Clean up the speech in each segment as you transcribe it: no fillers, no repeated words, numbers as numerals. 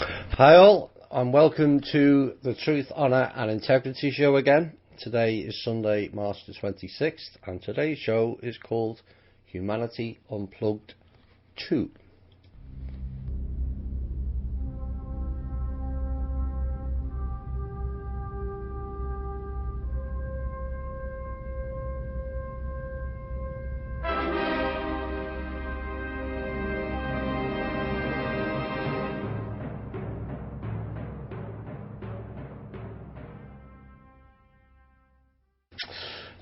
Hi all, and welcome to the Truth, Honour and Integrity show again. Today is Sunday, March the 26th, and today's show is called Humanity Unplugged THI.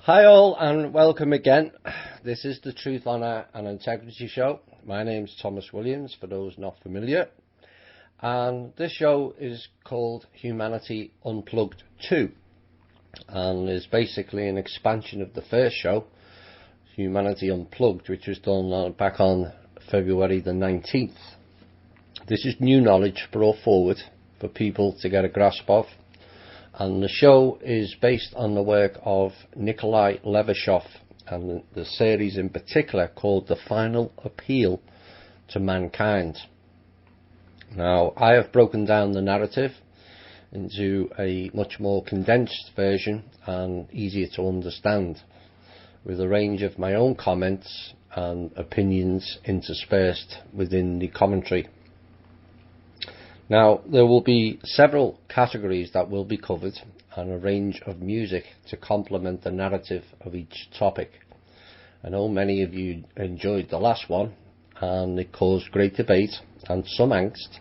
Hi all, and welcome again. This is the Truth, Honour and Integrity show. My name's Thomas Williams, for those not familiar. And this show is called Humanity Unplugged THI, and is basically an expansion of the first show, Humanity Unplugged, which was done back on February the 19th. This is new knowledge brought forward for people to get a grasp of. And the show is based on the work of Nikolai Levashov, and the series in particular called The Final Appeal to Mankind. Now, I have broken down the narrative into a much more condensed version and easier to understand, with a range of my own comments and opinions interspersed within the commentary. Now, there will be several categories that will be covered and a range of music to complement the narrative of each topic. I know many of you enjoyed the last one, and it caused great debate and some angst,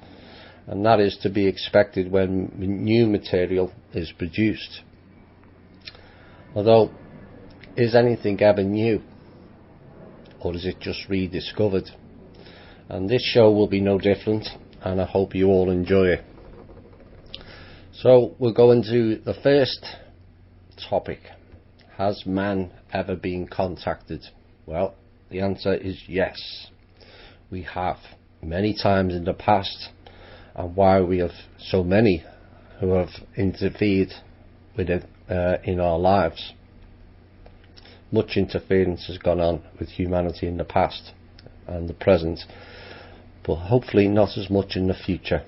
and that is to be expected when new material is produced. Although, is anything ever new? Or is it just rediscovered? And this show will be no different, and I hope you all enjoy it. So we'll go into the first topic. Has man ever been contacted? Well, the answer is yes. We have, many times in the past, and why we have so many who have interfered with it in our lives. Much interference has gone on with humanity in the past and the present, but hopefully not as much in the future.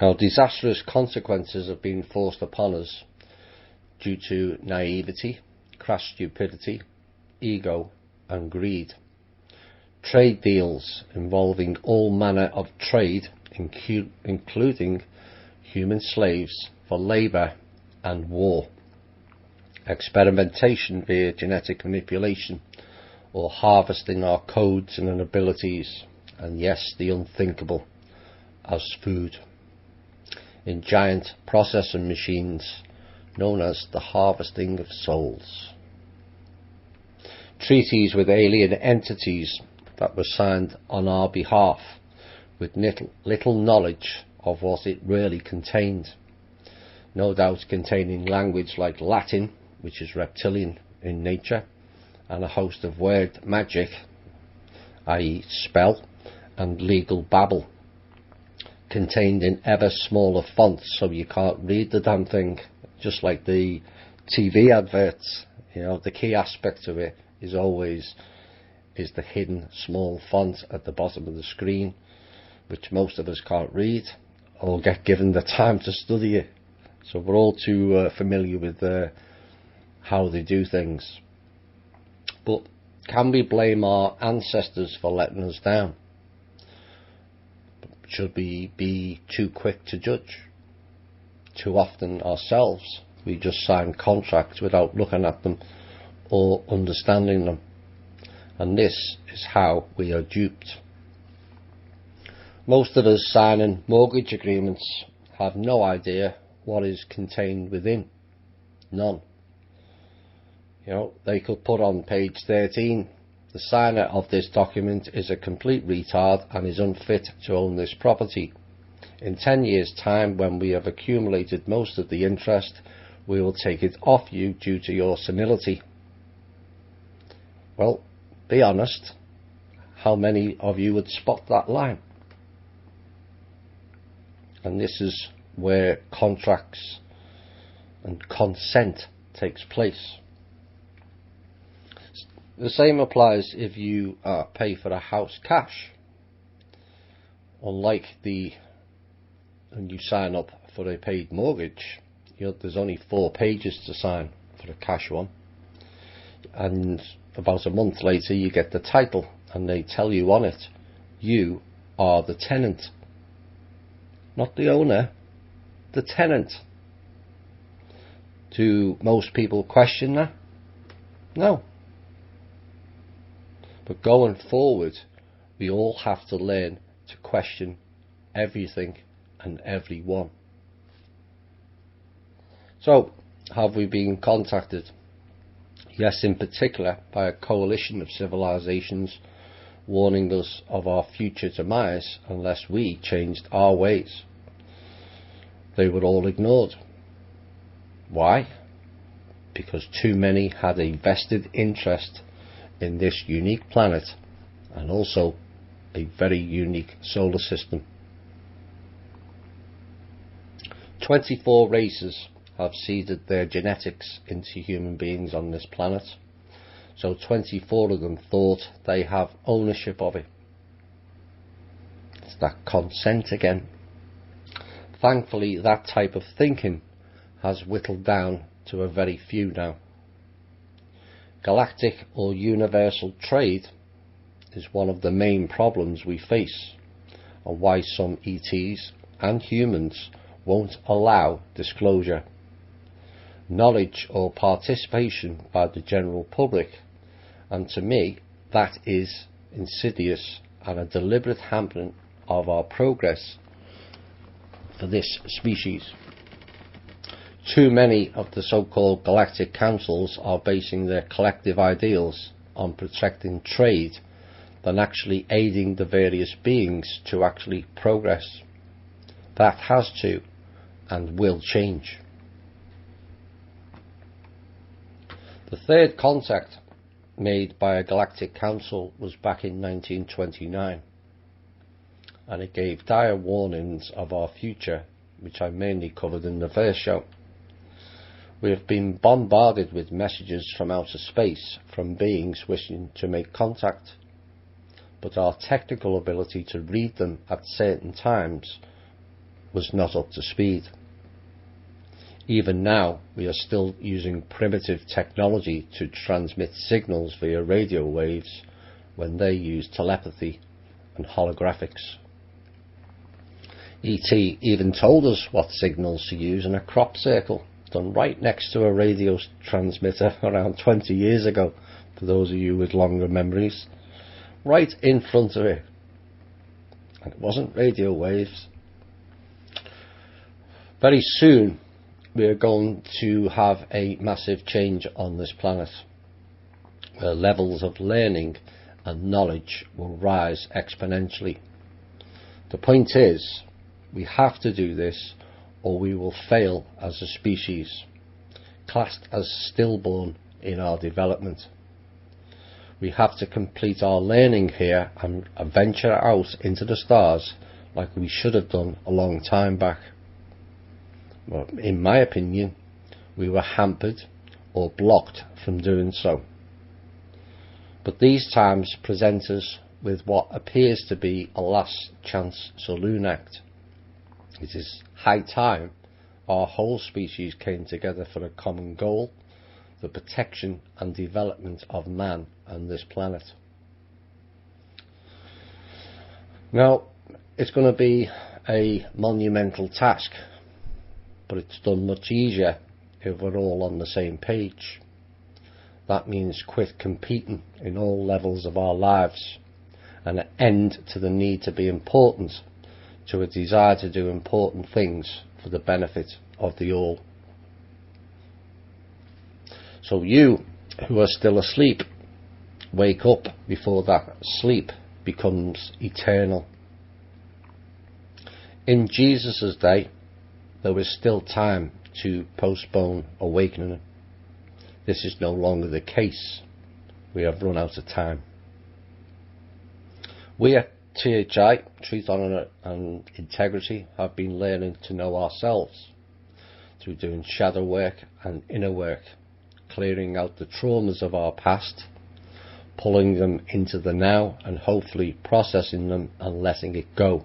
Now, disastrous consequences have been forced upon us due to naivety, crass stupidity, ego and greed. Trade deals involving all manner of trade, including human slaves for labour and war. Experimentation via genetic manipulation, or harvesting our codes and abilities, and yes, the unthinkable, as food, in giant processing machines known as the harvesting of souls. Treaties with alien entities that were signed on our behalf with little knowledge of what it really contained, no doubt containing language like Latin, which is reptilian in nature, and a host of word magic, i.e. spell, and legal babble, contained in ever smaller fonts so you can't read the damn thing, just like the TV adverts. You know, the key aspect of it is always the hidden small font at the bottom of the screen, which most of us can't read or get given the time to study it. So we're all too familiar with how they do things. But can we blame our ancestors for letting us down? Should we be too quick to judge? Too often ourselves, we just sign contracts without looking at them or understanding them. And this is how we are duped. Most of us signing mortgage agreements have no idea what is contained within. None. You know, they could put on page 13, the signer of this document is a complete retard and is unfit to own this property. In 10 years' time, when we have accumulated most of the interest, we will take it off you due to your senility. Well, be honest, how many of you would spot that line? And this is where contracts and consent takes place. The same applies if you pay for a house cash, unlike when you sign up for a paid mortgage, there's only 4 pages to sign for a cash one, and about a month later you get the title and they tell you on it, you are the tenant, not the owner, the tenant. Do most people question that? No. But going forward, we all have to learn to question everything and everyone. So, have we been contacted? Yes, in particular by a coalition of civilizations warning us of our future demise unless we changed our ways. They were all ignored. Why? Because too many had a vested interest in this unique planet and also a very unique solar system. 24 races have seeded their genetics into human beings on this planet, so 24 of them thought they have ownership of it. It's that consent again. Thankfully, that type of thinking has whittled down to a very few now. Galactic or universal trade is one of the main problems we face, and why some ETs and humans won't allow disclosure, knowledge or participation by the general public, and to me that is insidious and a deliberate hampering of our progress for this species. Too many of the so-called galactic councils are basing their collective ideals on protecting trade than actually aiding the various beings to actually progress. That has to and will change. The third contact made by a galactic council was back in 1929, and it gave dire warnings of our future, which I mainly covered in the first show. We have been bombarded with messages from outer space from beings wishing to make contact, but our technical ability to read them at certain times was not up to speed. Even now, we are still using primitive technology to transmit signals via radio waves when they use telepathy and holographics. ET even told us what signals to use in a crop circle done right next to a radio transmitter around 20 years ago, for those of you with longer memories, right in front of it. And it wasn't radio waves. Very soon we are going to have a massive change on this planet, where levels of learning and knowledge will rise exponentially. The point is, we have to do this or we will fail as a species, classed as stillborn in our development. We have to complete our learning here and venture out into the stars like we should have done a long time back. Well, in my opinion, we were hampered or blocked from doing so. But these times present us with what appears to be a last chance saloon act. It is high time our whole species came together for a common goal, the protection and development of man and this planet. Now, it's going to be a monumental task, but it's done much easier if we're all on the same page. That means quit competing in all levels of our lives, and an end to the need to be important, to a desire to do important things for the benefit of the all. So you who are still asleep, wake up before that sleep becomes eternal. In Jesus' day, there was still time to postpone awakening. This is no longer the case. We have run out of time. We at THI, Truth, Honour and Integrity, have been learning to know ourselves through doing shadow work and inner work, clearing out the traumas of our past, pulling them into the now and hopefully processing them and letting it go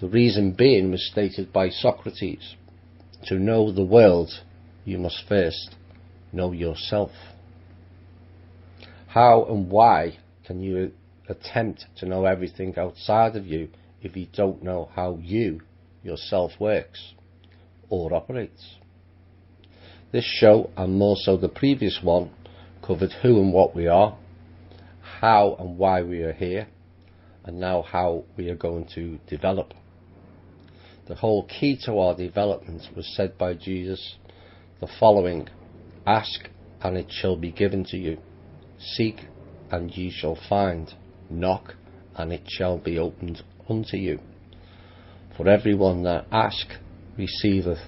The reason being was stated by Socrates: to know the world, you must first know yourself. How and why can you attempt to know everything outside of you if you don't know how you yourself works or operates? This show, and more so the previous one, covered who and what we are, how and why we are here, and now how we are going to develop. The whole key to our development was said by Jesus the following: ask and it shall be given to you, seek and ye shall find, knock and it shall be opened unto you. For everyone that ask receiveth,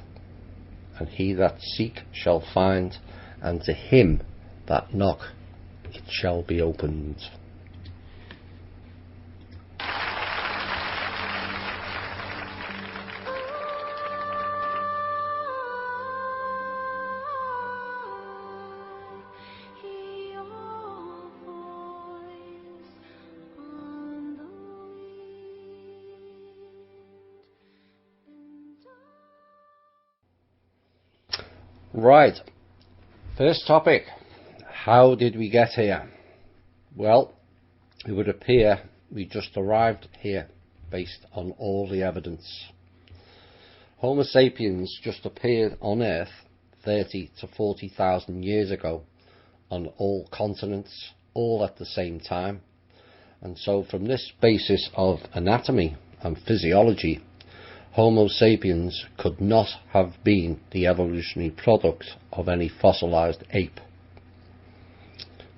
and he that seek shall find, and to him that knock it shall be opened. Right, first topic: how did we get here? Well, it would appear we just arrived here based on all the evidence. Homo sapiens just appeared on Earth 30 to 40,000 years ago on all continents, all at the same time. And so from this basis of anatomy and physiology, Homo sapiens could not have been the evolutionary product of any fossilized ape.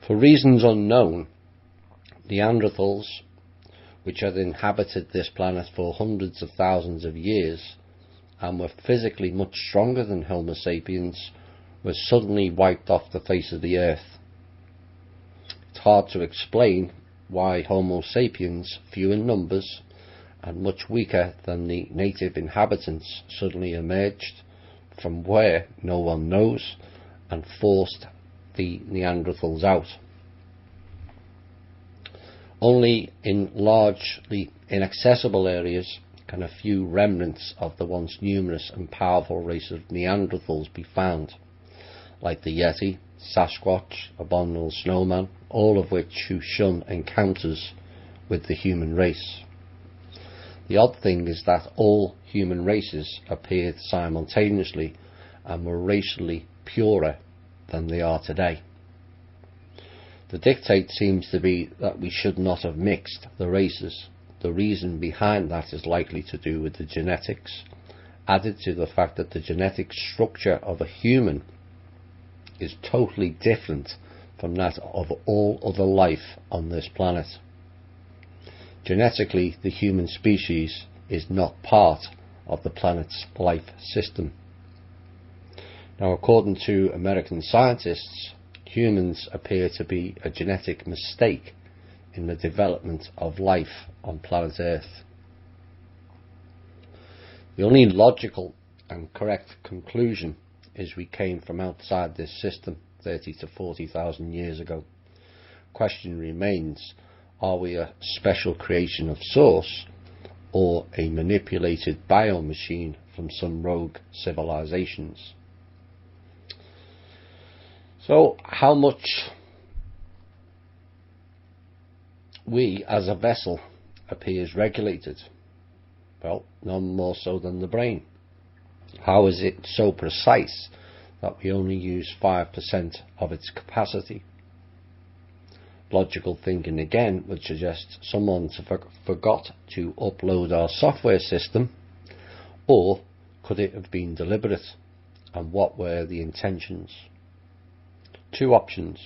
For reasons unknown, Neanderthals, which had inhabited this planet for hundreds of thousands of years and were physically much stronger than Homo sapiens, were suddenly wiped off the face of the earth. It's hard to explain why Homo sapiens, few in numbers and much weaker than the native inhabitants, suddenly emerged from where no one knows and forced the Neanderthals out. Only in largely inaccessible areas can a few remnants of the once numerous and powerful race of Neanderthals be found, like the Yeti, Sasquatch, abominable snowman, all of which who shun encounters with the human race. The odd thing is that all human races appeared simultaneously and were racially purer than they are today. The dictate seems to be that we should not have mixed the races. The reason behind that is likely to do with the genetics, added to the fact that the genetic structure of a human is totally different from that of all other life on this planet. Genetically, the human species is not part of the planet's life system. Now, according to American scientists, humans appear to be a genetic mistake in the development of life on planet Earth. The only logical and correct conclusion is we came from outside this system 30 to 40,000 years ago. Question remains: are we a special creation of Source or a manipulated biomachine from some rogue civilizations? So, how much we as a vessel appears regulated? Well, none more so than the brain. How is it so precise that we only use 5% of its capacity? Logical thinking again would suggest someone forgot to upload our software system, or could it have been deliberate, and what were the intentions? Two options.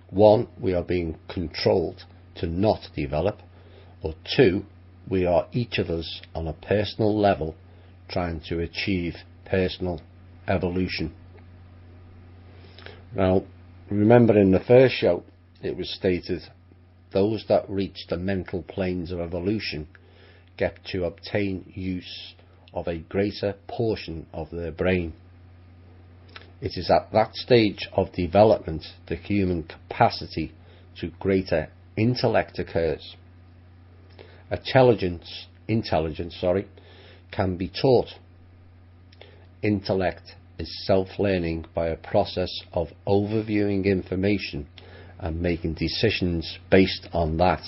One, we are being controlled to not develop, or two, we are each of us on a personal level trying to achieve personal evolution. Now, remember in the first show it was stated those that reach the mental planes of evolution get to obtain use of a greater portion of their brain. It is at that stage of development the human capacity to greater intellect occurs. Intelligence intelligence, can be taught. Intellect is self-learning by a process of overviewing information and making decisions based on that,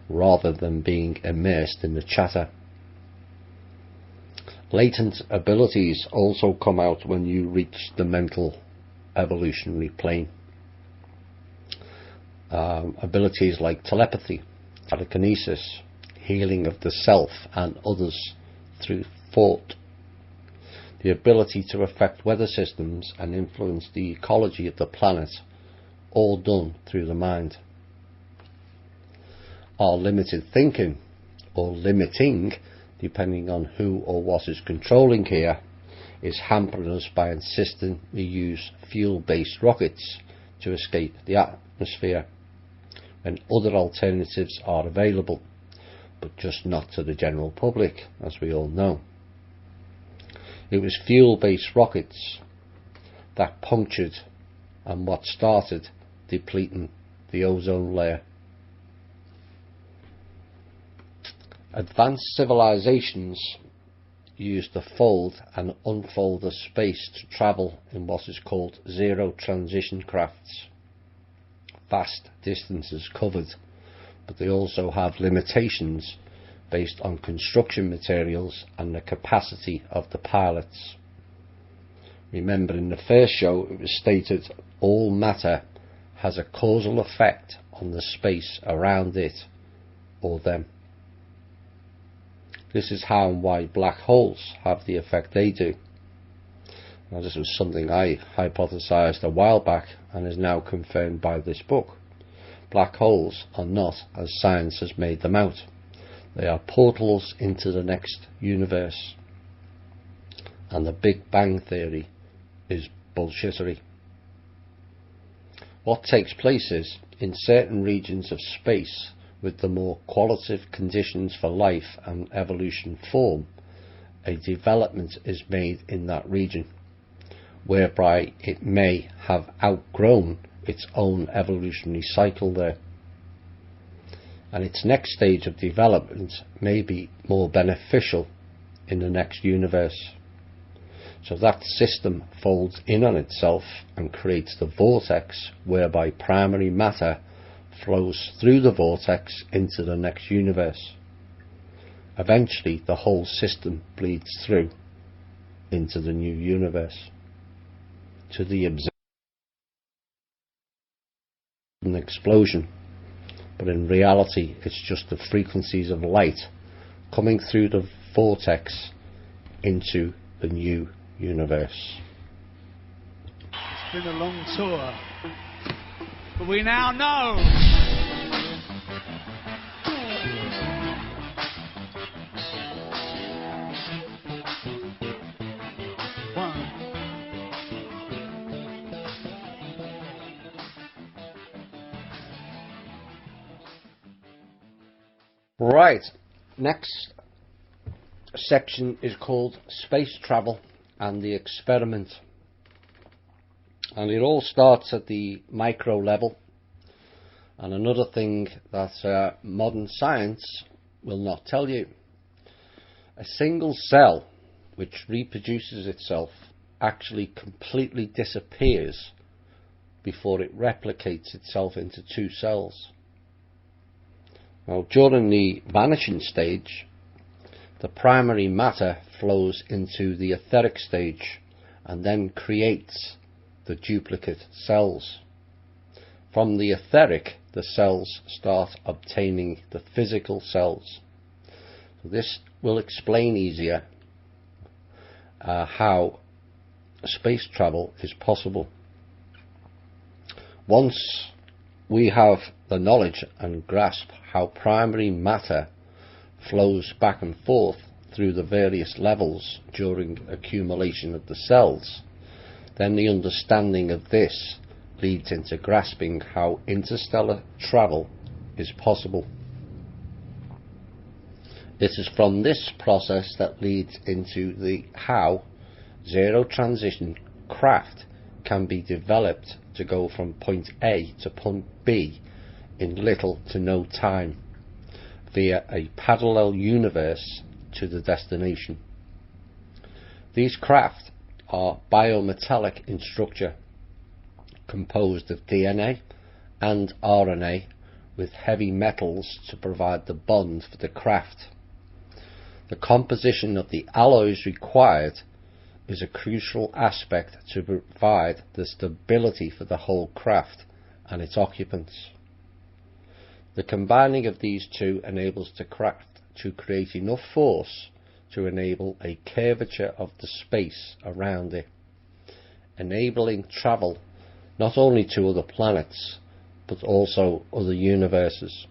rather than being immersed in the chatter. Latent abilities also come out when you reach the mental evolutionary plane. Abilities like telepathy, telekinesis, healing of the self and others through thought, the ability to affect weather systems and influence the ecology of the planet, all done through the mind. Our limited thinking, or limiting, depending on who or what is controlling here, is hampering us by insisting we use fuel-based rockets to escape the atmosphere, when other alternatives are available, but just not to the general public, as we all know. It was fuel-based rockets that punctured and what started depleting the ozone layer. Advanced civilizations used the fold and unfold of space to travel in what is called zero transition crafts. Vast distances covered, but they also have limitations based on construction materials and the capacity of the pilots. Remember, in the first show it was stated all matter has a causal effect on the space around it or them. This is how and why black holes have the effect they do. Now, this was something I hypothesized a while back and is now confirmed by this book. Black holes are not as science has made them out. They are portals into the next universe. And the Big Bang Theory is bullshittery. What takes place is, in certain regions of space with the more qualitative conditions for life and evolution form, a development is made in that region, whereby it may have outgrown its own evolutionary cycle there, and its next stage of development may be more beneficial in the next universe. So that system folds in on itself and creates the vortex whereby primary matter flows through the vortex into the next universe. Eventually the whole system bleeds through into the new universe, to the observed an explosion, but in reality it's just the frequencies of light coming through the vortex into the new universe. It's been a long tour, but we now know. Right, next section is called Space Travel and the Experiment, and it all starts at the micro level. And another thing that modern science will not tell you: a single cell which reproduces itself actually completely disappears before it replicates itself into two cells. Now, during the vanishing stage, the primary matter flows into the etheric stage and then creates the duplicate cells. From the etheric, the cells start obtaining the physical cells. So this will explain easier how space travel is possible. Once we have the knowledge and grasp how primary matter flows back and forth through the various levels during accumulation of the cells, then the understanding of this leads into grasping how interstellar travel is possible. It is from this process that leads into the how zero transition craft can be developed to go from point A to point B in little to no time, via a parallel universe to the destination. These craft are biometallic in structure, composed of DNA and RNA with heavy metals to provide the bond for the craft. The composition of the alloys required is a crucial aspect to provide the stability for the whole craft and its occupants. The combining of these two enables the craft to create enough force to enable a curvature of the space around it, enabling travel not only to other planets but also other universes,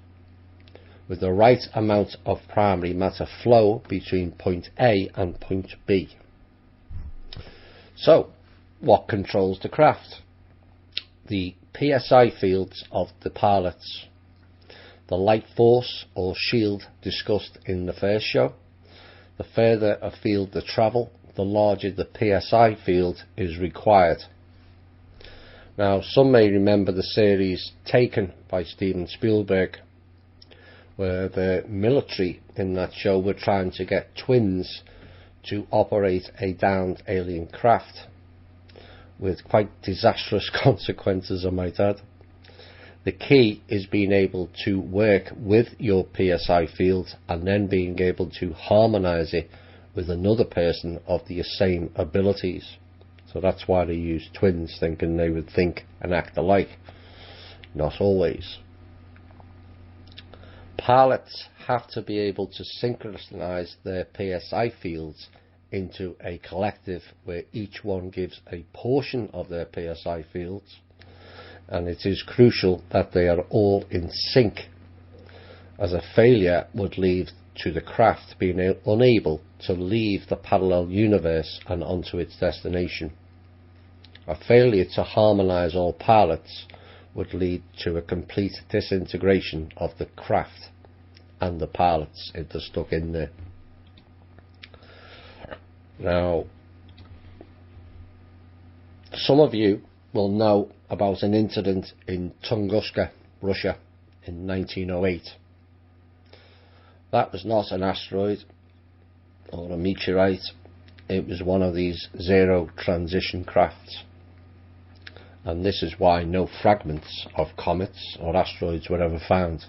with the right amount of primary matter flow between point A and point B. So, what controls the craft? The PSI fields of the pilots, the light force or shield discussed in the first show. The further afield the travel, the larger the PSI field is required. Now, some may remember the series Taken by Steven Spielberg, where the military in that show were trying to get twins to operate a downed alien craft, with quite disastrous consequences, I might add. The key is being able to work with your PSI field and then being able to harmonise it with another person of the same abilities. So that's why they use twins, thinking they would think and act alike. Not always. Pilots have to be able to synchronise their PSI fields into a collective where each one gives a portion of their PSI fields, and it is crucial that they are all in sync, as a failure would lead to the craft being unable to leave the parallel universe and onto its destination. A failure to harmonise all pilots would lead to a complete disintegration of the craft and the pilots if they're stuck in there. Now, some of you will know about an incident in Tunguska, Russia in 1908. That was not an asteroid or a meteorite, it was one of these zero transition crafts. And this is why no fragments of comets or asteroids were ever found.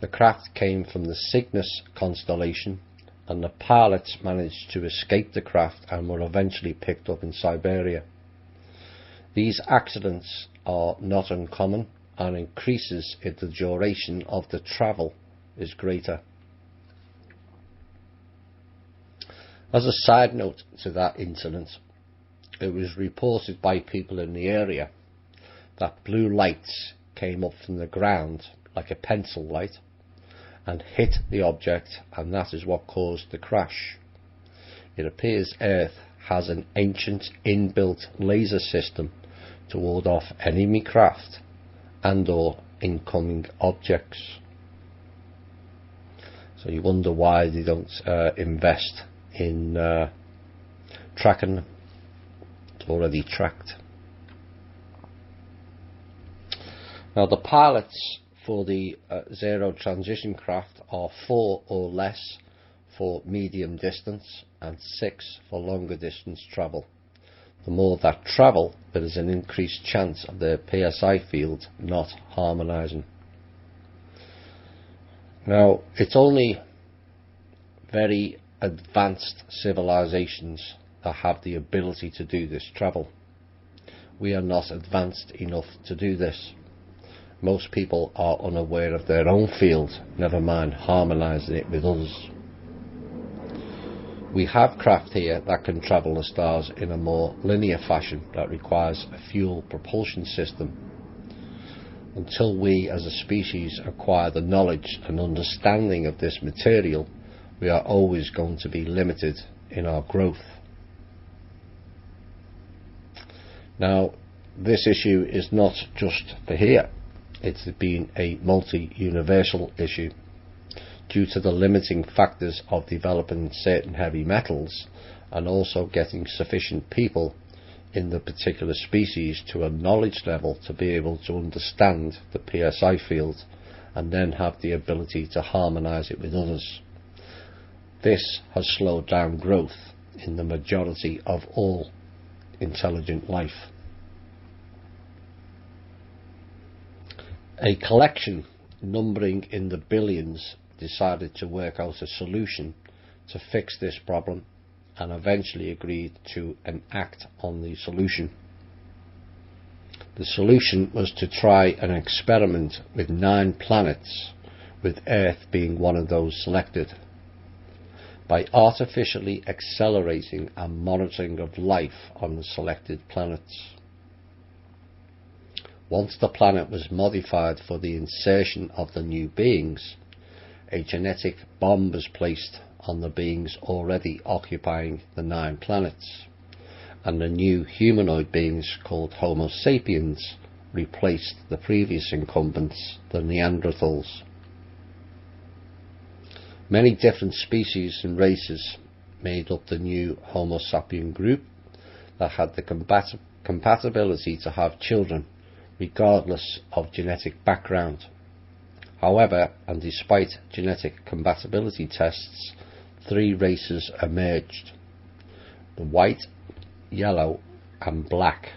The craft came from the Cygnus constellation, and the pilots managed to escape the craft and were eventually picked up in Siberia. These accidents are not uncommon and increases if the duration of the travel is greater. As a side note to that incident, it was reported by people in the area that blue lights came up from the ground like a pencil light and hit the object, and that is what caused the crash. It appears Earth has an ancient inbuilt laser system to ward off enemy craft and or incoming objects. So you wonder why they don't invest in tracking them. It's already tracked. Now, the pilots for the zero transition craft are 4 or less for medium distance and 6 for longer distance travel. The more that travel, there is an increased chance of their PSI field not harmonising. Now, it's only very advanced civilizations that have the ability to do this travel. We are not advanced enough to do this. Most people are unaware of their own field, never mind harmonising it with others. We have craft here that can travel the stars in a more linear fashion that requires a fuel propulsion system. Until we as a species acquire the knowledge and understanding of this material, we are always going to be limited in our growth. Now, this issue is not just for here. It's been a multi-universal issue due to the limiting factors of developing certain heavy metals and also getting sufficient people in the particular species to a knowledge level to be able to understand the PSI field and then have the ability to harmonise it with others. This has slowed down growth in the majority of all intelligent life. A collection numbering in the billions decided to work out a solution to fix this problem and eventually agreed to enact on the solution. The solution was to try an experiment with 9 planets, with Earth being one of those selected, by artificially accelerating and monitoring of life on the selected planets. Once the planet was modified for the insertion of the new beings, a genetic bomb was placed on the beings already occupying the 9 planets, and the new humanoid beings called Homo sapiens replaced the previous incumbents, the Neanderthals. Many different species and races made up the new Homo sapien group that had the compatibility to have children, regardless of genetic background. However, and despite genetic compatibility tests, 3 races emerged: the white, yellow and black.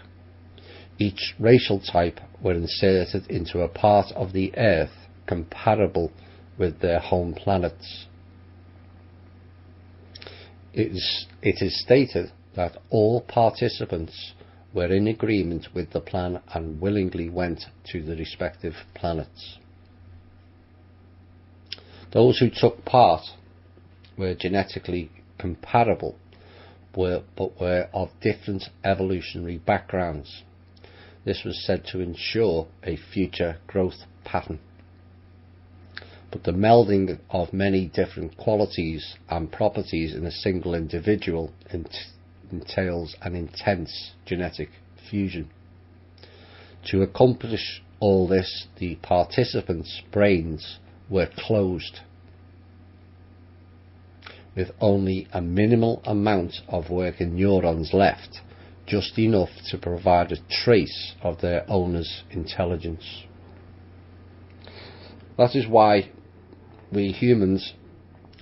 Each racial type were inserted into a part of the Earth compatible with their home planets. It is stated that all participants were in agreement with the plan and willingly went to the respective planets. Those who took part were genetically compatible, but were of different evolutionary backgrounds. This was said to ensure a future growth pattern. But the melding of many different qualities and properties in a single individual entails an intense genetic fusion. To accomplish all this, the participants' brains were closed, with only a minimal amount of working neurons left, just enough to provide a trace of their owner's intelligence. That is why we humans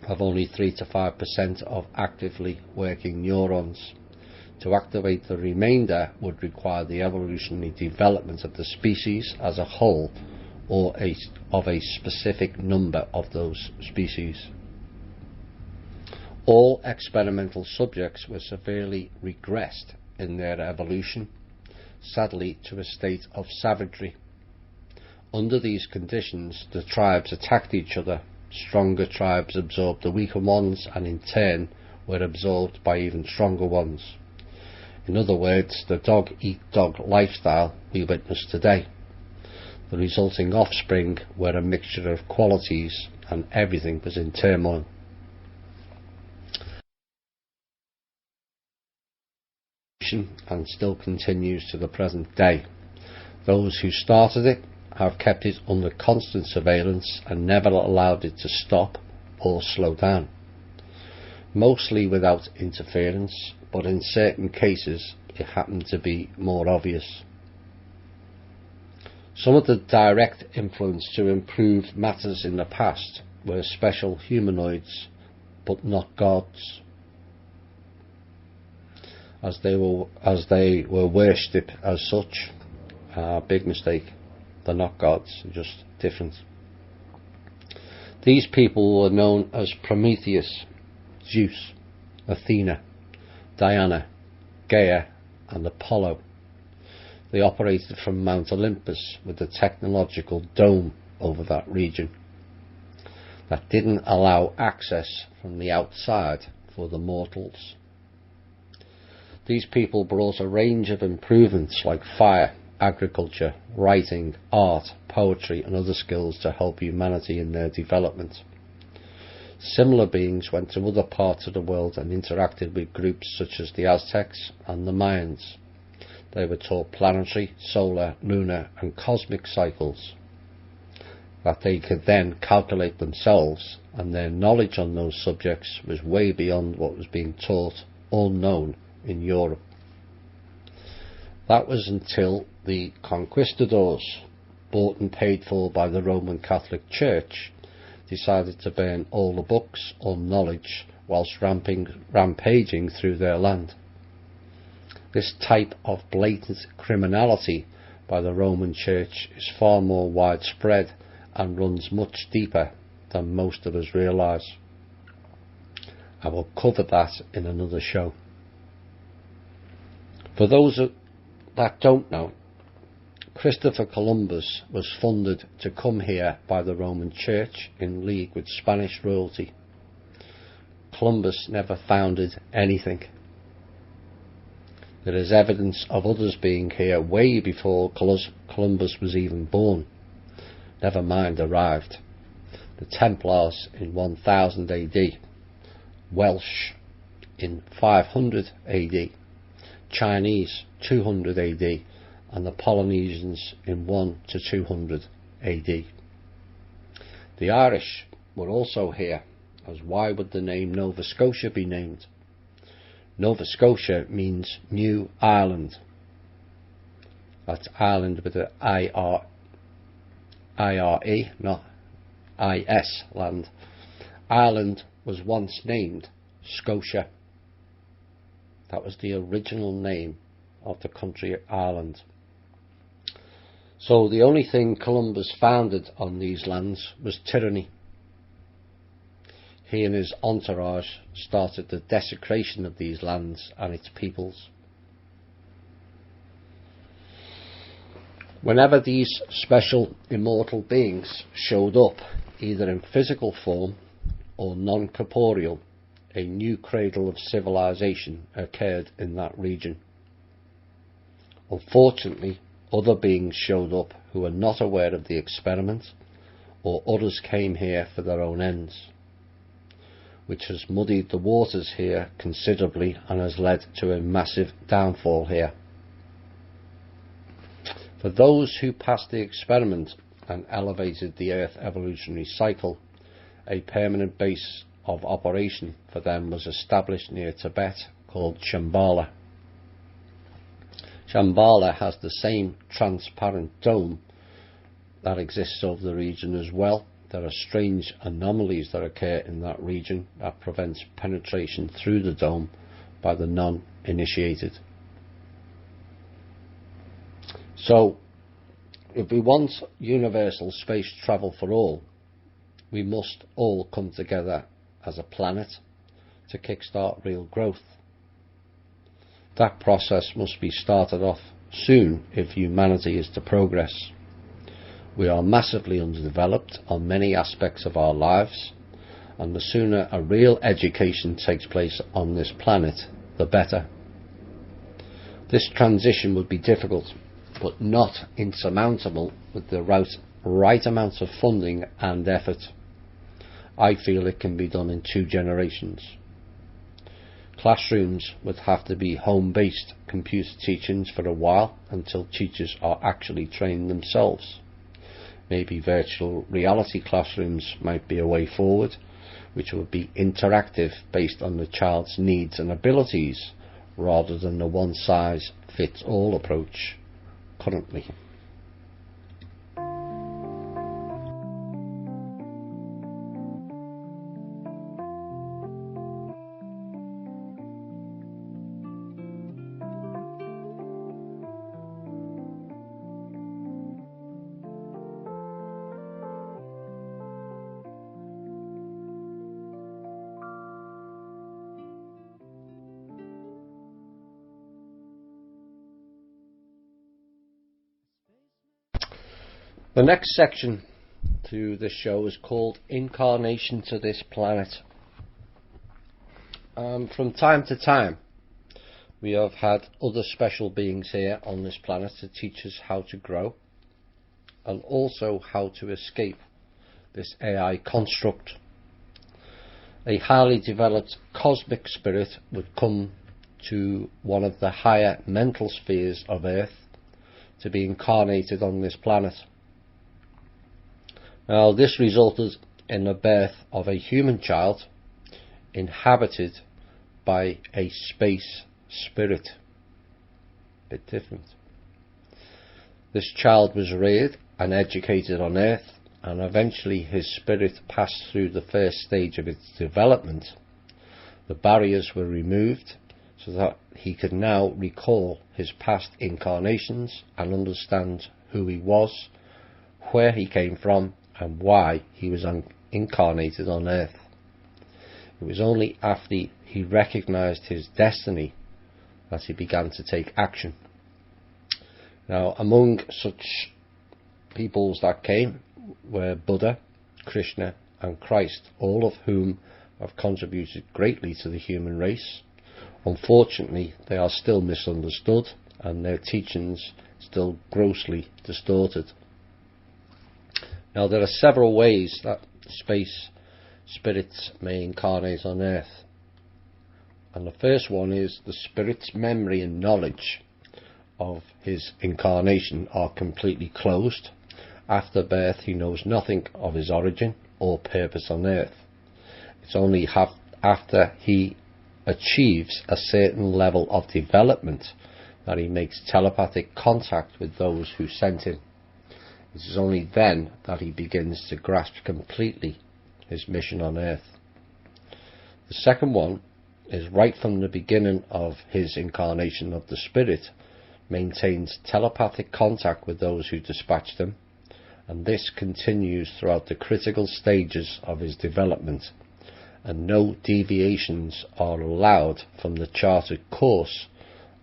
have only 3 to 5% of actively working neurons. To activate the remainder would require the evolutionary development of the species as a whole, or of a specific number of those species. All experimental subjects were severely regressed in their evolution, sadly to a state of savagery. Under these conditions, the tribes attacked each other. Stronger tribes absorbed the weaker ones, and in turn were absorbed by even stronger ones. In other words, the dog-eat-dog lifestyle we witness today. The resulting offspring were a mixture of qualities, and everything was in turmoil. And still continues to the present day. Those who started it have kept it under constant surveillance and never allowed it to stop or slow down, mostly without interference, but in certain cases it happened to be more obvious. Some of the direct influence to improve matters in the past were special humanoids, but not gods, as they were worshipped as such. Big mistake. They're not gods, they're just different. These people were known as Prometheus, Zeus, Athena, Diana, Gaia and Apollo. They operated from Mount Olympus with a technological dome over that region that didn't allow access from the outside for the mortals. These people brought a range of improvements like fire, agriculture, writing, art, poetry and other skills to help humanity in their development. Similar beings went to other parts of the world and interacted with groups such as the Aztecs and the Mayans. They were taught planetary, solar, lunar and cosmic cycles that they could then calculate themselves, and their knowledge on those subjects was way beyond what was being taught or known in Europe. That was until the conquistadors, bought and paid for by the Roman Catholic Church, decided to burn all the books or knowledge whilst rampaging through their land. This type of blatant criminality by the Roman Church is far more widespread and runs much deeper than most of us realise. I will cover that in another show. For those that don't know, Christopher Columbus was funded to come here by the Roman Church in league with Spanish royalty. Columbus never founded anything. There is evidence of others being here way before Columbus was even born, never mind arrived. The Templars in 1000 AD, Welsh in 500 AD, Chinese 200 AD, and the Polynesians in 1 to 200 AD. The Irish were also here, as why would the name Nova Scotia be named? Nova Scotia means New Ireland. That's Ireland with an I-R-E, not I-S, land. Ireland was once named Scotia. That was the original name of the country Ireland. So the only thing Columbus founded on these lands was tyranny. He and his entourage started the desecration of these lands and its peoples. Whenever these special immortal beings showed up, either in physical form or non-corporeal, a new cradle of civilization occurred in that region. Unfortunately, other beings showed up who were not aware of the experiment, or others came here for their own ends, which has muddied the waters here considerably and has led to a massive downfall here. For those who passed the experiment and elevated the Earth evolutionary cycle, a permanent base of operation for them was established near Tibet called Shambhala. Shambhala has the same transparent dome that exists over the region as well. There are strange anomalies that occur in that region that prevents penetration through the dome by the non-initiated. So, if we want universal space travel for all, we must all come together as a planet to kickstart real growth. That process must be started off soon if humanity is to progress. We are massively underdeveloped on many aspects of our lives, and the sooner a real education takes place on this planet, the better. This transition would be difficult, but not insurmountable with the right amount of funding and effort. I feel it can be done in 2 generations. Classrooms would have to be home-based computer teachings for a while until teachers are actually trained themselves. Maybe virtual reality classrooms might be a way forward, which would be interactive based on the child's needs and abilities, rather than the one-size-fits-all approach currently. The next section to this show is called Incarnation to this Planet. From time to time, we have had other special beings here on this planet to teach us how to grow and also how to escape this AI construct. A highly developed cosmic spirit would come to one of the higher mental spheres of Earth to be incarnated on this planet. Now, this resulted in the birth of a human child inhabited by a space spirit. Bit different. This child was reared and educated on Earth, and eventually his spirit passed through the first stage of its development, the barriers were removed so that he could now recall his past incarnations and understand who he was, where he came from, and why he was incarnated on Earth. It was only after he recognized his destiny that he began to take action. Now, among such peoples that came were Buddha, Krishna, and Christ, all of whom have contributed greatly to the human race. Unfortunately, they are still misunderstood and their teachings still grossly distorted. Now, there are several ways that space spirits may incarnate on Earth. And the first one is the spirit's memory and knowledge of his incarnation are completely closed. After birth, he knows nothing of his origin or purpose on Earth. It's only after he achieves a certain level of development that he makes telepathic contact with those who sent him. It is only then that he begins to grasp completely his mission on Earth. The second one is right from the beginning of his incarnation of the spirit, maintains telepathic contact with those who dispatched him, and this continues throughout the critical stages of his development, and no deviations are allowed from the charted course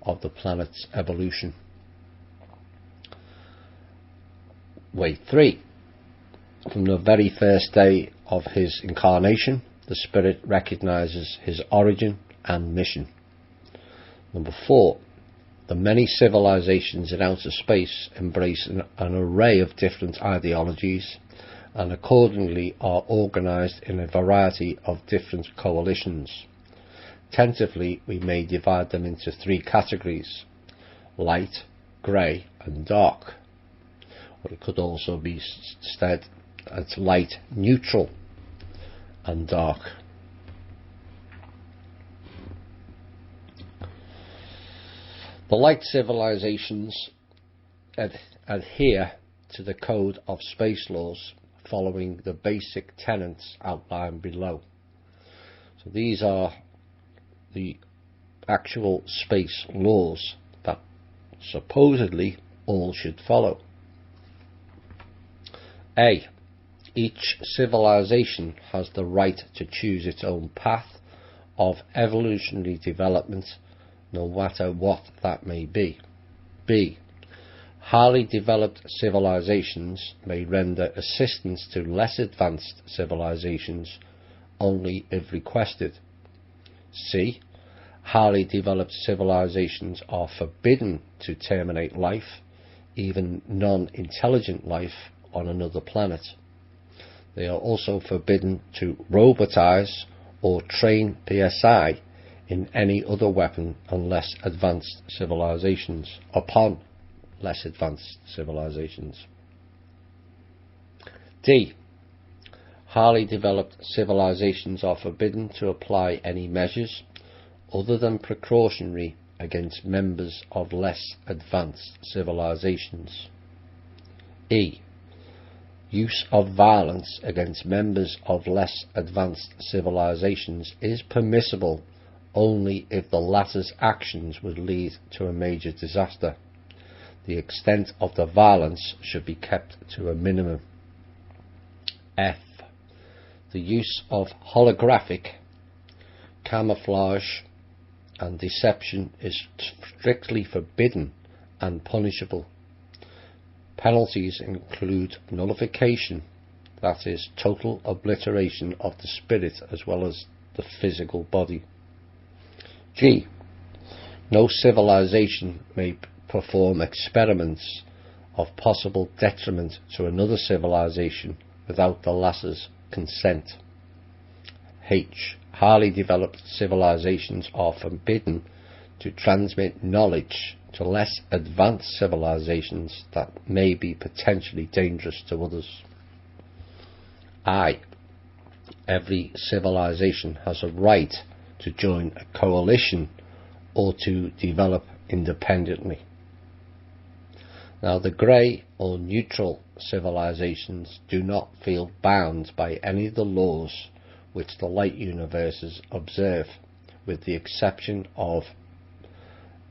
of the planet's evolution. Way 3. From the very first day of his incarnation, the spirit recognizes his origin and mission. Number 4. The many civilizations in outer space embrace an array of different ideologies and accordingly are organized in a variety of different coalitions. Tentatively, we may divide them into 3 categories: light, grey and dark. Or it could also be said as light, neutral and dark. The light civilizations adhere to the code of space laws following the basic tenets outlined below. So these are the actual space laws that supposedly all should follow. A. Each civilization has the right to choose its own path of evolutionary development, no matter what that may be. B. Highly developed civilizations may render assistance to less advanced civilizations only if requested. C. Highly developed civilizations are forbidden to terminate life, even non-intelligent life, on another planet. They are also forbidden to robotize or train PSI in any other weapon upon less advanced civilizations. D. Highly developed civilizations are forbidden to apply any measures other than precautionary against members of less advanced civilizations. E. Use of violence against members of less advanced civilizations is permissible only if the latter's actions would lead to a major disaster. The extent of the violence should be kept to a minimum. F. The use of holographic, camouflage and deception is strictly forbidden and punishable. Penalties include nullification, that is, total obliteration of the spirit as well as the physical body. G. No civilization may perform experiments of possible detriment to another civilization without the latter's consent. H. Highly developed civilizations are forbidden to transmit knowledge to less advanced civilizations that may be potentially dangerous to others. I. Every civilization has a right to join a coalition or to develop independently. Now, the grey or neutral civilizations do not feel bound by any of the laws which the light universes observe, with the exception of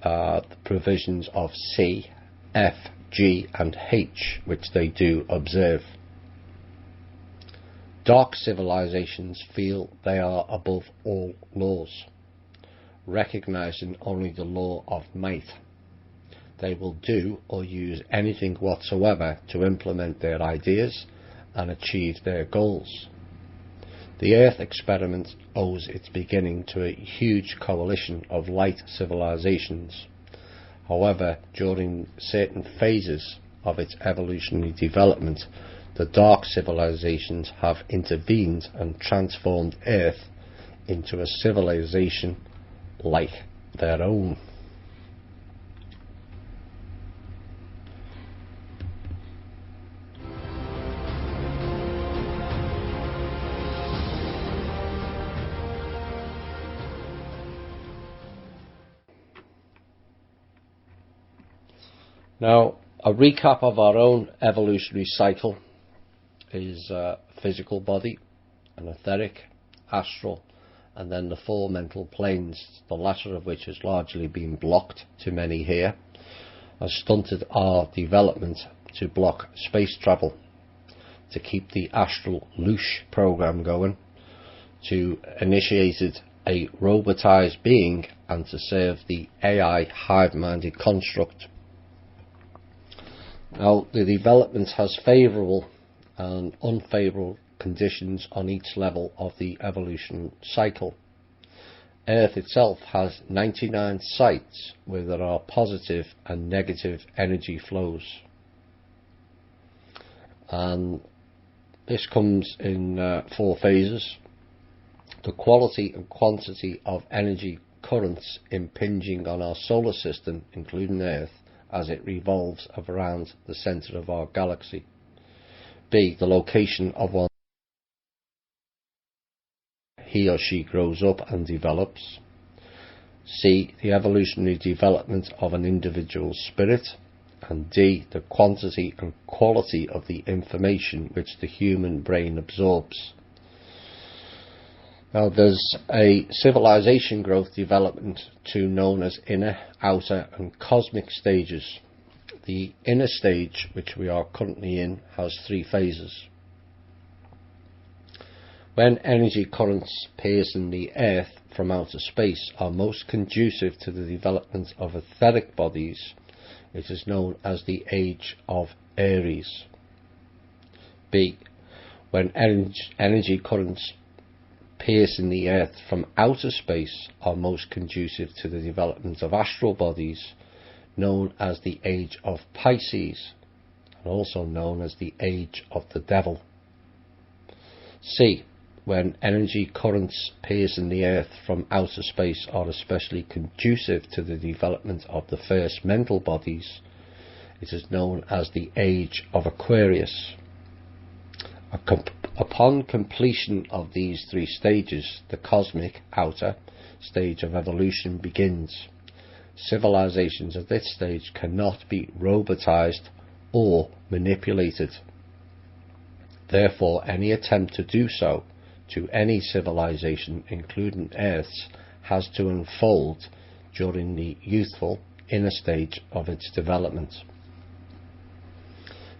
the provisions of C, F, G and H, which they do observe. Dark civilizations feel they are above all laws, recognizing only the law of might. They will do or use anything whatsoever to implement their ideas and achieve their goals. The Earth experiment owes its beginning to a huge coalition of light civilizations. However, during certain phases of its evolutionary development, the dark civilizations have intervened and transformed Earth into a civilization like their own. Now, a recap of our own evolutionary cycle is a physical body, an etheric, astral, and then the four mental planes, the latter of which has largely been blocked to many here, has stunted our development to block space travel, to keep the astral loosh program going, to initiate a robotized being, and to serve the AI hive-minded construct. Now, the development has favourable and unfavourable conditions on each level of the evolution cycle. Earth itself has 99 sites where there are positive and negative energy flows. And this comes in 4 phases. The quality and quantity of energy currents impinging on our solar system, including Earth, as it revolves around the centre of our galaxy. B, the location of one he or she grows up and develops. C, the evolutionary development of an individual's spirit. And D, the quantity and quality of the information which the human brain absorbs. Now, there's a civilization growth development known as inner, outer and cosmic stages. The inner stage, which we are currently in, has 3 phases. When energy currents piercing the Earth from outer space are most conducive to the development of etheric bodies, it is known as the age of Aries. B, when energy currents piercing the Earth from outer space are most conducive to the development of astral bodies, known as the age of Pisces, and also known as the age of the devil. C, when energy currents piercing the Earth from outer space are especially conducive to the development of the first mental bodies, it is known as the age of Aquarius. Upon completion of these 3 stages, the cosmic, outer stage of evolution begins. Civilizations at this stage cannot be robotized or manipulated. Therefore, any attempt to do so to any civilization, including Earth's, has to unfold during the youthful inner stage of its development.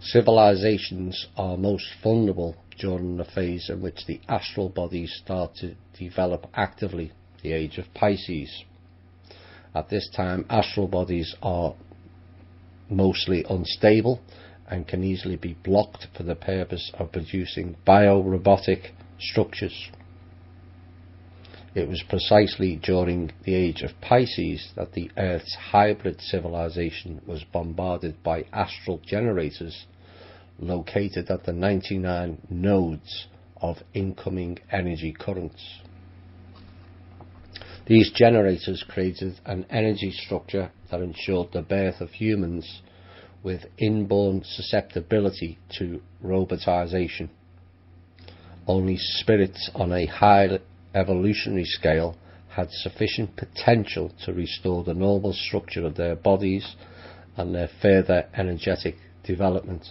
Civilizations are most vulnerable during the phase in which the astral bodies start to develop actively, the age of Pisces. At this time, astral bodies are mostly unstable and can easily be blocked for the purpose of producing biorobotic structures. It was precisely during the age of Pisces that the Earth's hybrid civilization was bombarded by astral generators located at the 99 nodes of incoming energy currents. These generators created an energy structure that ensured the birth of humans with inborn susceptibility to robotization. Only spirits on a high evolutionary scale had sufficient potential to restore the normal structure of their bodies and their further energetic development.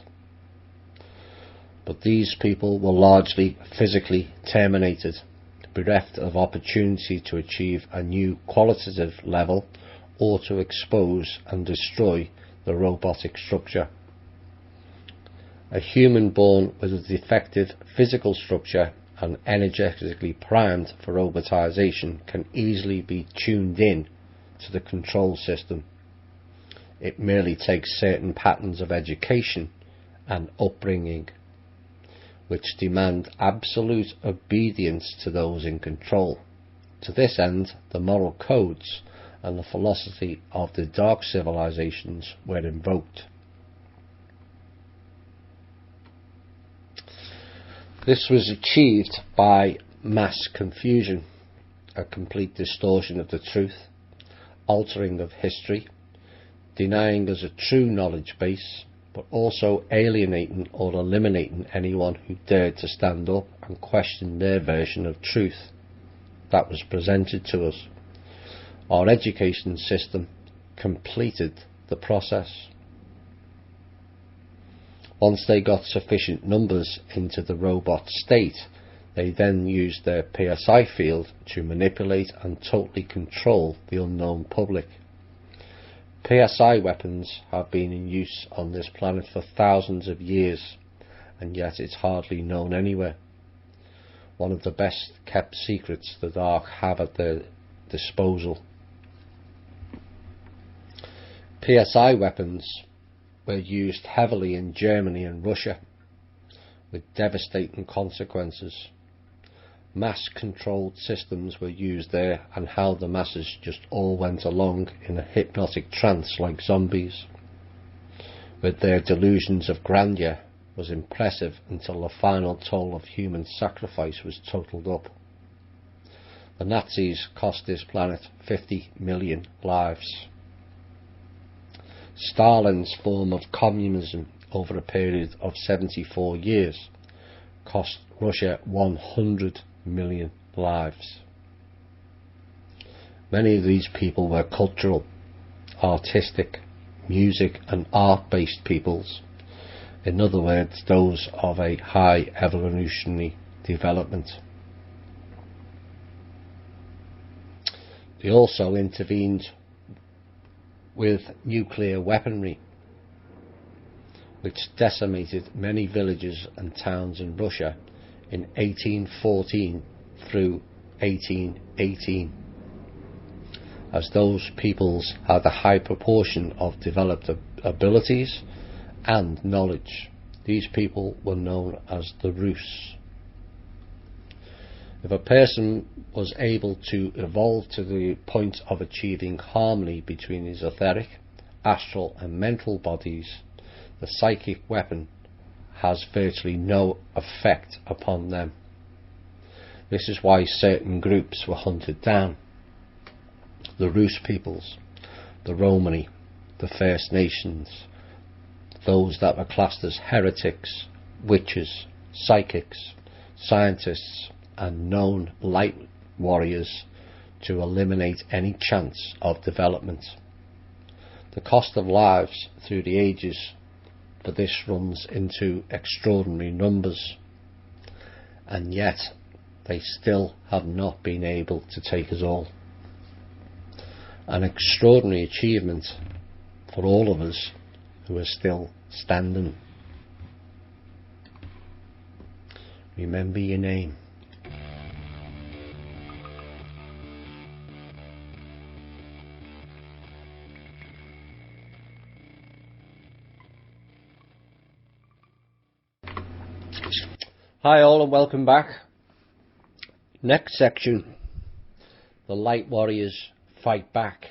But these people were largely physically terminated, bereft of opportunity to achieve a new qualitative level or to expose and destroy the robotic structure. A human born with a defective physical structure and energetically primed for robotization can easily be tuned in to the control system. It merely takes certain patterns of education and upbringing, which demand absolute obedience to those in control. To this end, the moral codes and the philosophy of the dark civilizations were invoked. This was achieved by mass confusion, a complete distortion of the truth, altering of history, denying us a true knowledge base, but also alienating or eliminating anyone who dared to stand up and question their version of truth that was presented to us. Our education system completed the process. Once they got sufficient numbers into the robot state, they then used their PSI field to manipulate and totally control the unknown public. PSI weapons have been in use on this planet for thousands of years, and yet it's hardly known anywhere. One of the best kept secrets the Dark have at their disposal. PSI weapons were used heavily in Germany and Russia, with devastating consequences. Mass-controlled systems were used there, and how the masses just all went along in a hypnotic trance like zombies, with their delusions of grandeur, was impressive until the final toll of human sacrifice was totalled up. The Nazis cost this planet 50 million lives. Stalin's form of communism over a period of 74 years cost Russia 100 million lives. Many of these people were cultural, artistic, music and art-based peoples. In other words, those of a high evolutionary development. They also intervened with nuclear weaponry, which decimated many villages and towns in Russia in 1814 through 1818. As those peoples had a high proportion of developed abilities and knowledge, these people were known as the Rus. If a person was able to evolve to the point of achieving harmony between his etheric, astral and mental bodies, the psychic weapon has virtually no effect upon them. This is why certain groups were hunted down. The Rus peoples, the Romani, the First Nations, those that were classed as heretics, witches, psychics, scientists and known light warriors, to eliminate any chance of development. The cost of lives through the ages for this runs into extraordinary numbers, and yet they still have not been able to take us all. An extraordinary achievement for all of us who are still standing. Remember your name. Hi all and welcome back. Next section, the light warriors fight back.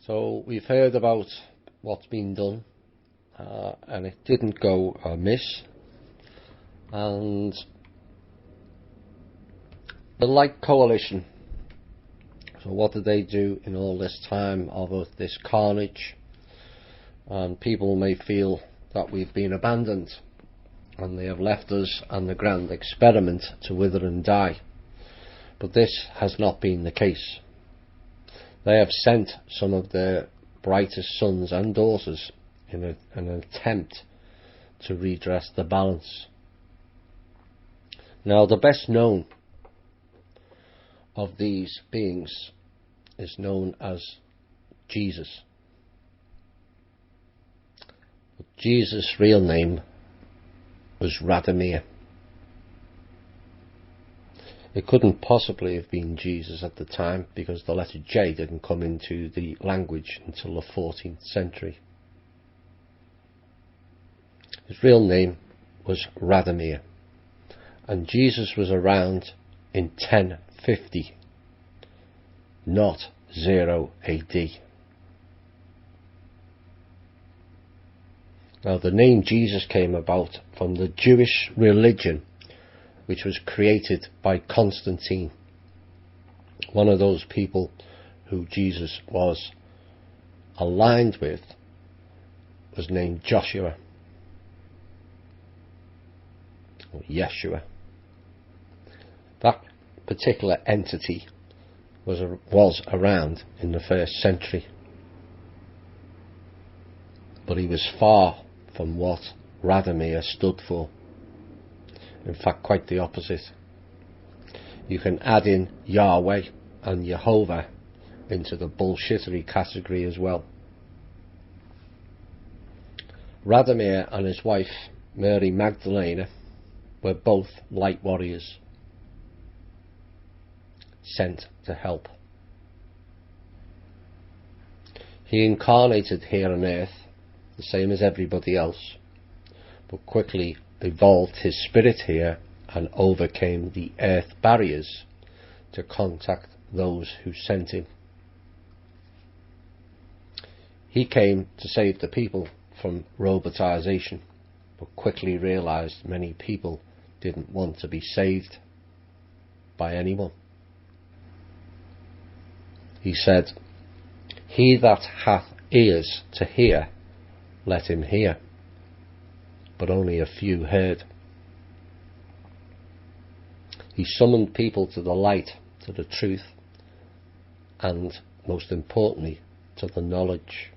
So we've heard about what's been done and it didn't go amiss, and the Light Coalition, so what did they do in all this time of this carnage? And people may feel that we've been abandoned and they have left us and the grand experiment to wither and die. But this has not been the case. They have sent some of their brightest sons and daughters in an attempt to redress the balance. Now, the best known of these beings is known as Jesus. But Jesus' real name was Radomir. It couldn't possibly have been Jesus at the time, because the letter J didn't come into the language until the 14th century. His real name was Radomir, and Jesus was around in 1050, not 0 AD. Now, the name Jesus came about from the Jewish religion, which was created by Constantine. One of those people who Jesus was aligned with was named Joshua, or Yeshua. That particular entity was around in the 1st century, but he was far from what Radomir stood for. In fact, quite the opposite. You can add in Yahweh and Jehovah into the bullshittery category as well. Radomir and his wife Mary Magdalena were both light warriors sent to help. He incarnated here on earth the same as everybody else, but quickly evolved his spirit here and overcame the earth barriers to contact those who sent him. He came to save the people from robotisation, but quickly realised many people didn't want to be saved by anyone. He said, "He that hath ears to hear, let him hear." But only a few heard. He summoned people to the light, to the truth, and most importantly, to the knowledge.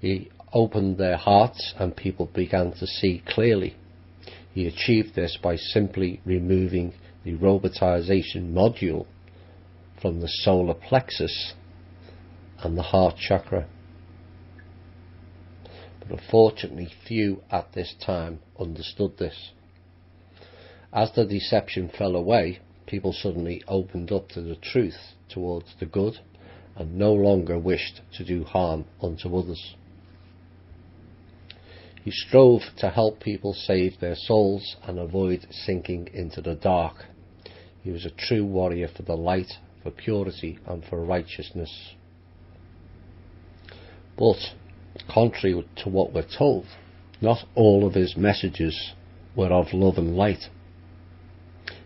He opened their hearts and people began to see clearly. He achieved this by simply removing the robotisation module from the solar plexus and the heart chakra. But unfortunately, few at this time understood this. As the deception fell away, people suddenly opened up to the truth, towards the good, and no longer wished to do harm unto others. He strove to help people save their souls and avoid sinking into the dark. He was a true warrior for the light, for purity, and for righteousness. But contrary to what we're told, not all of his messages were of love and light.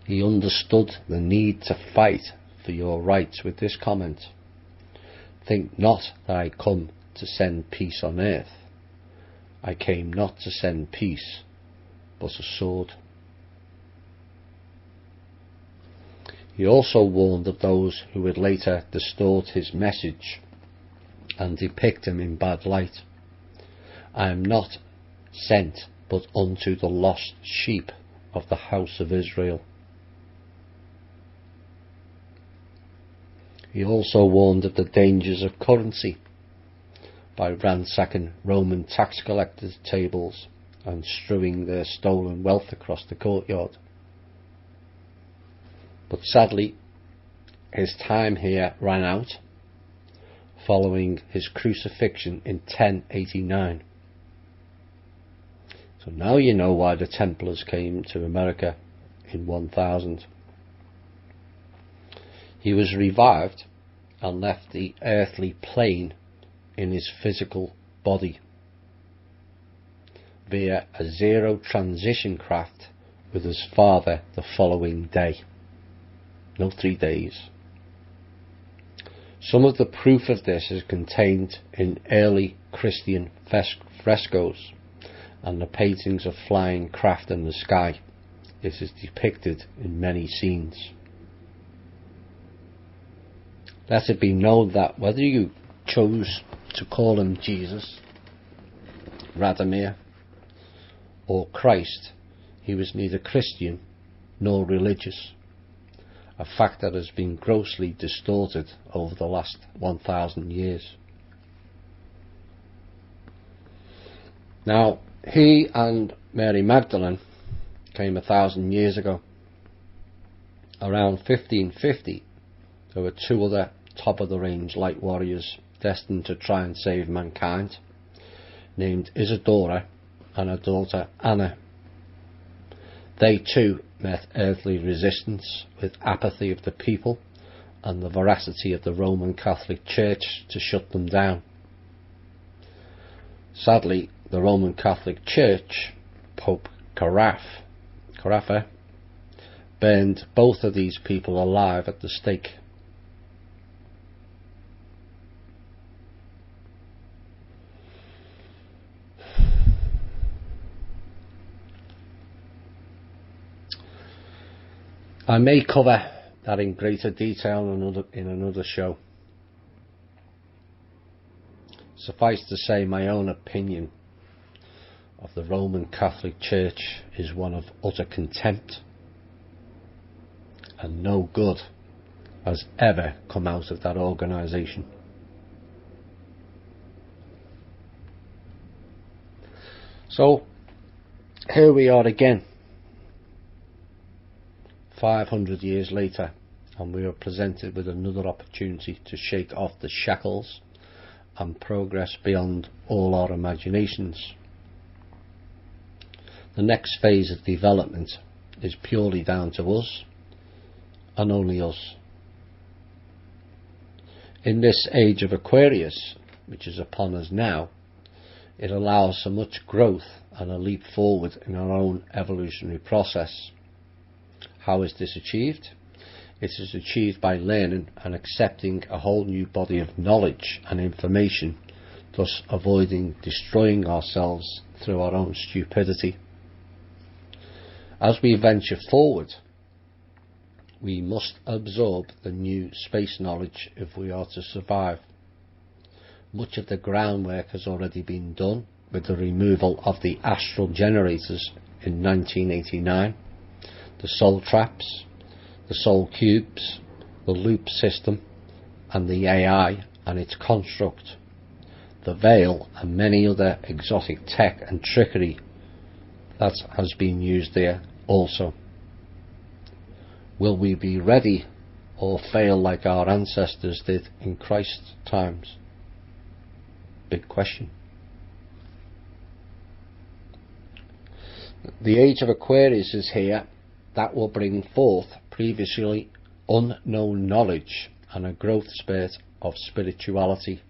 He understood the need to fight for your rights with this comment: "Think not that I come to send peace on earth. I came not to send peace, but a sword." He also warned of those who would later distort his message and depict him in bad light. "I am not sent but unto the lost sheep of the house of Israel." He also warned of the dangers of currency by ransacking Roman tax collectors' tables and strewing their stolen wealth across the courtyard. But sadly, his time here ran out following his crucifixion in 1089. So now you know why the Templars came to America in 1000. He was revived and left the earthly plane in his physical body via a zero transition craft with his father the following day. No 3 days. Some of the proof of this is contained in early Christian frescoes and the paintings of flying craft in the sky. It is depicted in many scenes. Let it be known that whether you chose to call him Jesus, Radomir, or Christ, he was neither Christian nor religious, a fact that has been grossly distorted over the last 1,000 years. Now, he and Mary Magdalene came 1,000 years ago. Around 1550, there were two other top-of-the-range light warriors destined to try and save mankind, named Isadora and her daughter Anna. They too met earthly resistance with apathy of the people and the veracity of the Roman Catholic Church to shut them down. Sadly, the Roman Catholic Church, Pope Carafa, burned both of these people alive at the stake. I may cover that in greater detail in another show. Suffice to say, my own opinion of the Roman Catholic Church is one of utter contempt, and no good has ever come out of that organisation. So here we are again, 500 years later, and we are presented with another opportunity to shake off the shackles and progress beyond all our imaginations. The next phase of development is purely down to us, and only us. In this age of Aquarius, which is upon us now, it allows so much growth and a leap forward in our own evolutionary process. How is this achieved? It is achieved by learning and accepting a whole new body of knowledge and information, thus avoiding destroying ourselves through our own stupidity. As we venture forward, we must absorb the new space knowledge if we are to survive. Much of the groundwork has already been done with the removal of the astral generators in 1989, the soul traps, the soul cubes, the loop system, and the AI and its construct, the veil, and many other exotic tech and trickery that has been used there also. Will we be ready or fail like our ancestors did in Christ's times? Big question. The age of Aquarius is here. That will bring forth previously unknown knowledge and a growth spurt of spirituality,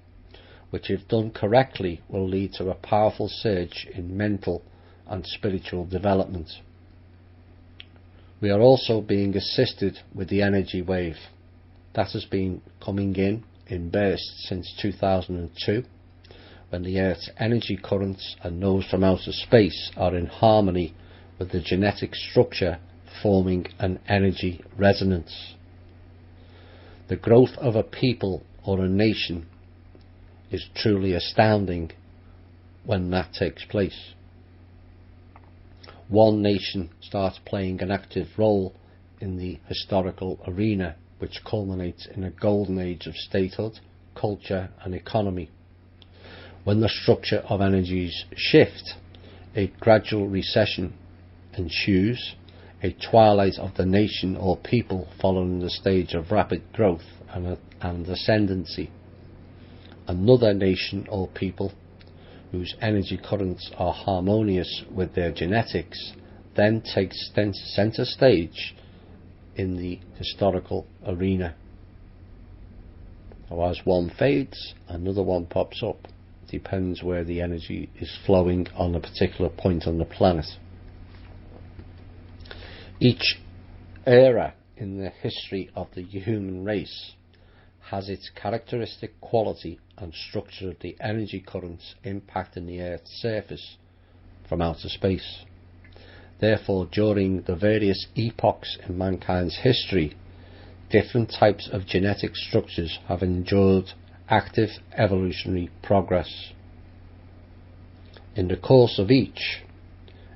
which if done correctly will lead to a powerful surge in mental and spiritual development. We are also being assisted with the energy wave. That has been coming in bursts since 2002, when the Earth's energy currents and those from outer space are in harmony with the genetic structure, forming an energy resonance. The growth of a people or a nation is truly astounding when that takes place. One nation starts playing an active role in the historical arena, which culminates in a golden age of statehood, culture and economy. When the structure of energies shift, a gradual recession ensues, a twilight of the nation or people following the stage of rapid growth and ascendancy. Another nation or people whose energy currents are harmonious with their genetics then takes centre stage in the historical arena. Now, as one fades, another one pops up. It depends where the energy is flowing on a particular point on the planet. Each era in the history of the human race has its characteristic quality and structure of the energy currents impacting the Earth's surface from outer space. Therefore, during the various epochs in mankind's history, different types of genetic structures have endured active evolutionary progress. In the course of each,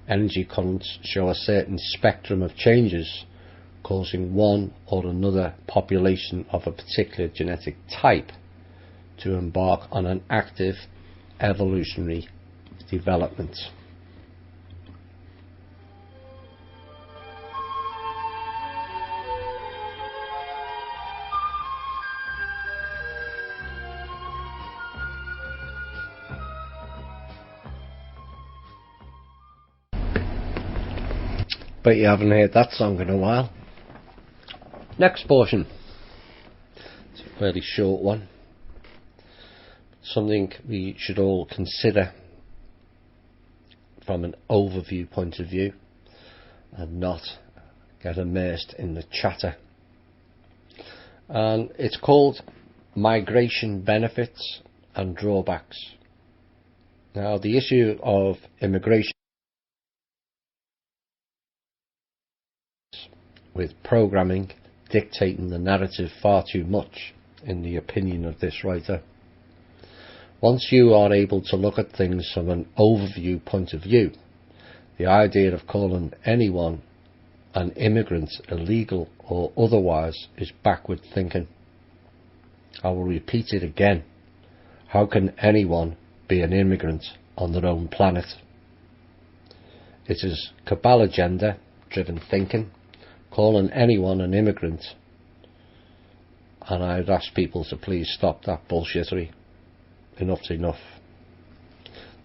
energy currents show a certain spectrum of changes, causing one or another population of a particular genetic type to embark on an active evolutionary development. Bet you haven't heard that song in a while. Next portion. It's a fairly short one. Something we should all consider from an overview point of view and not get immersed in the chatter. And it's called migration benefits and drawbacks. Now, the issue of immigration with programming dictating the narrative far too much, in the opinion of this writer. Once you are able to look at things from an overview point of view, the idea of calling anyone an immigrant, illegal or otherwise, is backward thinking. I will repeat it again. How can anyone be an immigrant on their own planet? It is cabal agenda driven thinking, calling anyone an immigrant, and I'd ask people to please stop that bullshittery. Enough's enough.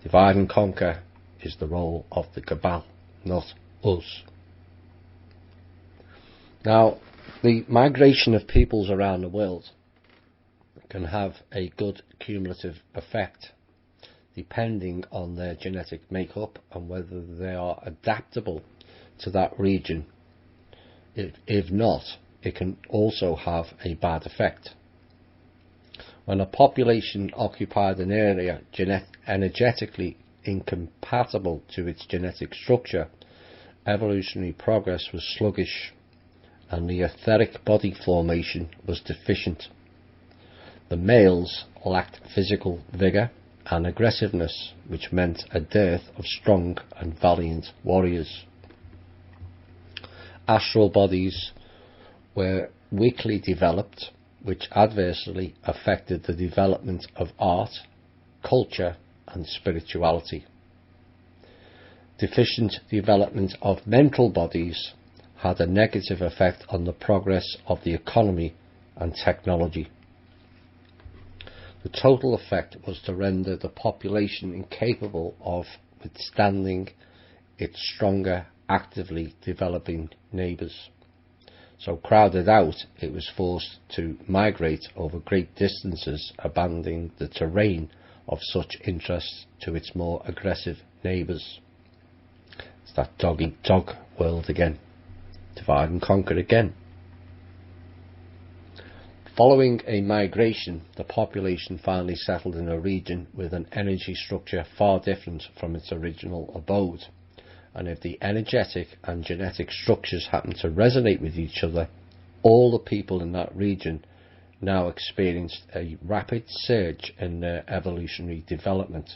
Divide and conquer is the role of the cabal, not us. Now, the migration of peoples around the world can have a good cumulative effect depending on their genetic makeup and whether they are adaptable to that region. If not, it can also have a bad effect. When a population occupied an area energetically incompatible to its genetic structure, evolutionary progress was sluggish and the etheric body formation was deficient. The males lacked physical vigour and aggressiveness, which meant a dearth of strong and valiant warriors. Astral bodies were weakly developed, which adversely affected the development of art, culture and spirituality. Deficient development of mental bodies had a negative effect on the progress of the economy and technology. The total effect was to render the population incapable of withstanding its stronger, actively developing neighbours. So crowded out, it was forced to migrate over great distances, abandoning the terrain of such interest to its more aggressive neighbours. It's that dog-eat-dog world again. Divide and conquer again. Following a migration, the population finally settled in a region with an energy structure far different from its original abode. And if the energetic and genetic structures happen to resonate with each other, all the people in that region now experienced a rapid surge in their evolutionary development.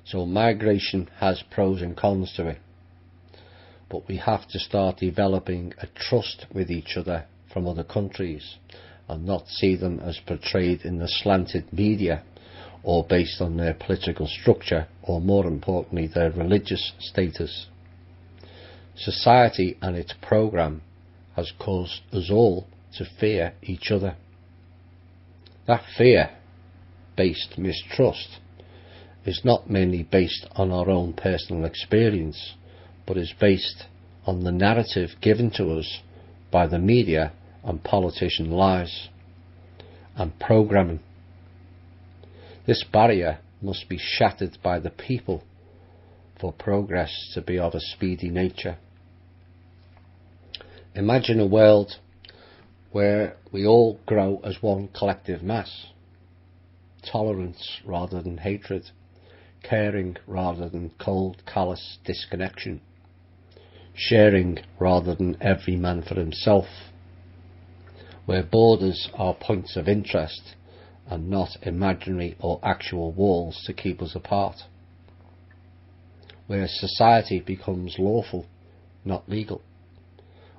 So migration has pros and cons to it, but we have to start developing a trust with each other from other countries and not see them as portrayed in the slanted media or based on their political structure, or more importantly, their religious status. Society and its programme has caused us all to fear each other. That fear-based mistrust is not mainly based on our own personal experience, but is based on the narrative given to us by the media and politician lies and programming. This barrier must be shattered by the people for progress to be of a speedy nature. Imagine a world where we all grow as one collective mass. Tolerance rather than hatred. Caring rather than cold, callous disconnection. Sharing rather than every man for himself. Where borders are points of interest and not imaginary or actual walls to keep us apart, where society becomes lawful, not legal,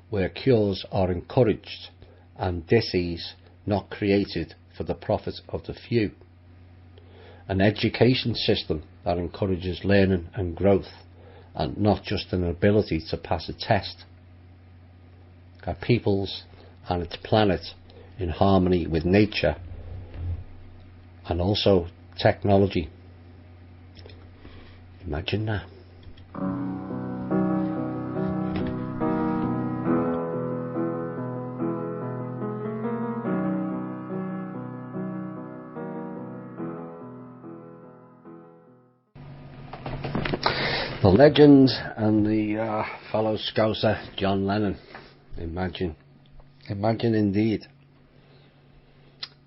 where cures are encouraged and disease not created for the profit of the few, an education system that encourages learning and growth and not just an ability to pass a test, a peoples and its planet in harmony with nature and also technology. Imagine that. The legend and the fellow Scouser John Lennon. Imagine indeed.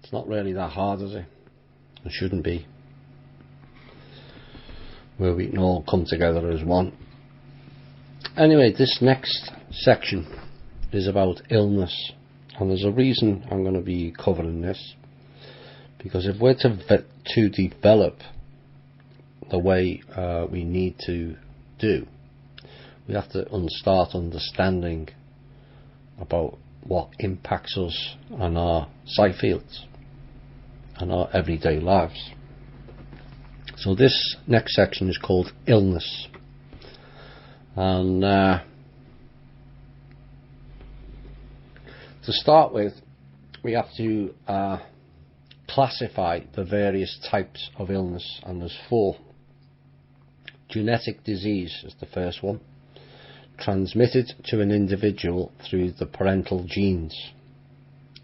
It's not really that hard, is it? It shouldn't be. Where we can all come together as one. Anyway, this next section is about illness, and there's a reason I'm going to be covering this, because if we're to develop the way we need to do, we have to start understanding about what impacts us on our sight fields and our everyday lives. So this next section is called illness, and to start with, we have to classify the various types of illness, and there's 4. Genetic disease is the first one, transmitted to an individual through the parental genes.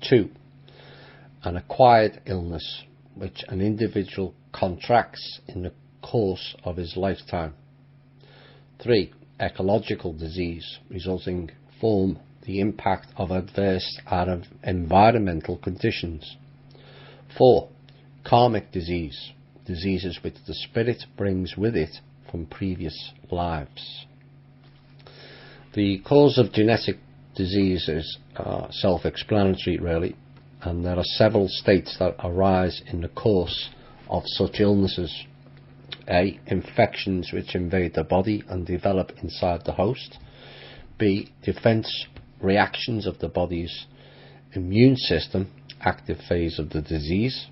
2. An acquired illness, which an individual contracts in the course of his lifetime. 3. Ecological disease, resulting from the impact of adverse environmental conditions. 4. Karmic disease, diseases which the spirit brings with it from previous lives. The cause of genetic disease is self-explanatory, really, and there are several states that arise in the course of such illnesses. A. Infections which invade the body and develop inside the host. B. Defense reactions of the body's immune system, active phase of the disease.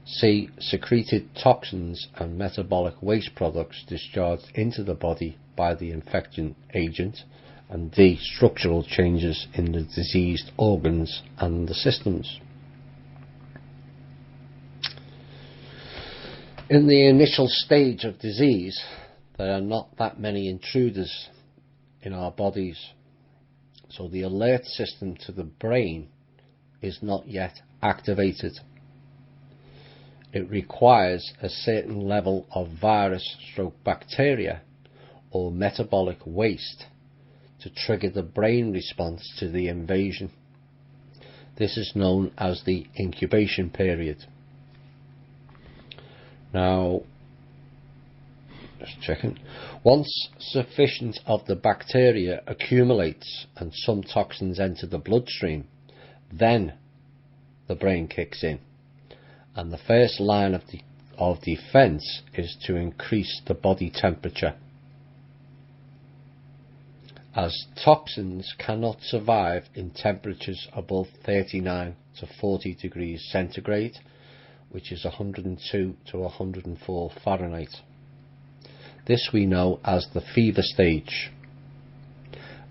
C. Secreted toxins and metabolic waste products discharged into the body by the infecting agent. And D. Structural changes in the diseased organs and the systems. In the initial stage of disease, there are not that many intruders in our bodies, so the alert system to the brain is not yet activated. It requires a certain level of virus/bacteria or metabolic waste to trigger the brain response to the invasion. This is known as the incubation period. Now, just checking. Once sufficient of the bacteria accumulates and some toxins enter the bloodstream, then the brain kicks in. And the first line of defense is to increase the body temperature, as toxins cannot survive in temperatures above 39 to 40 degrees centigrade, which is 102 to 104 Fahrenheit. This we know as the fever stage,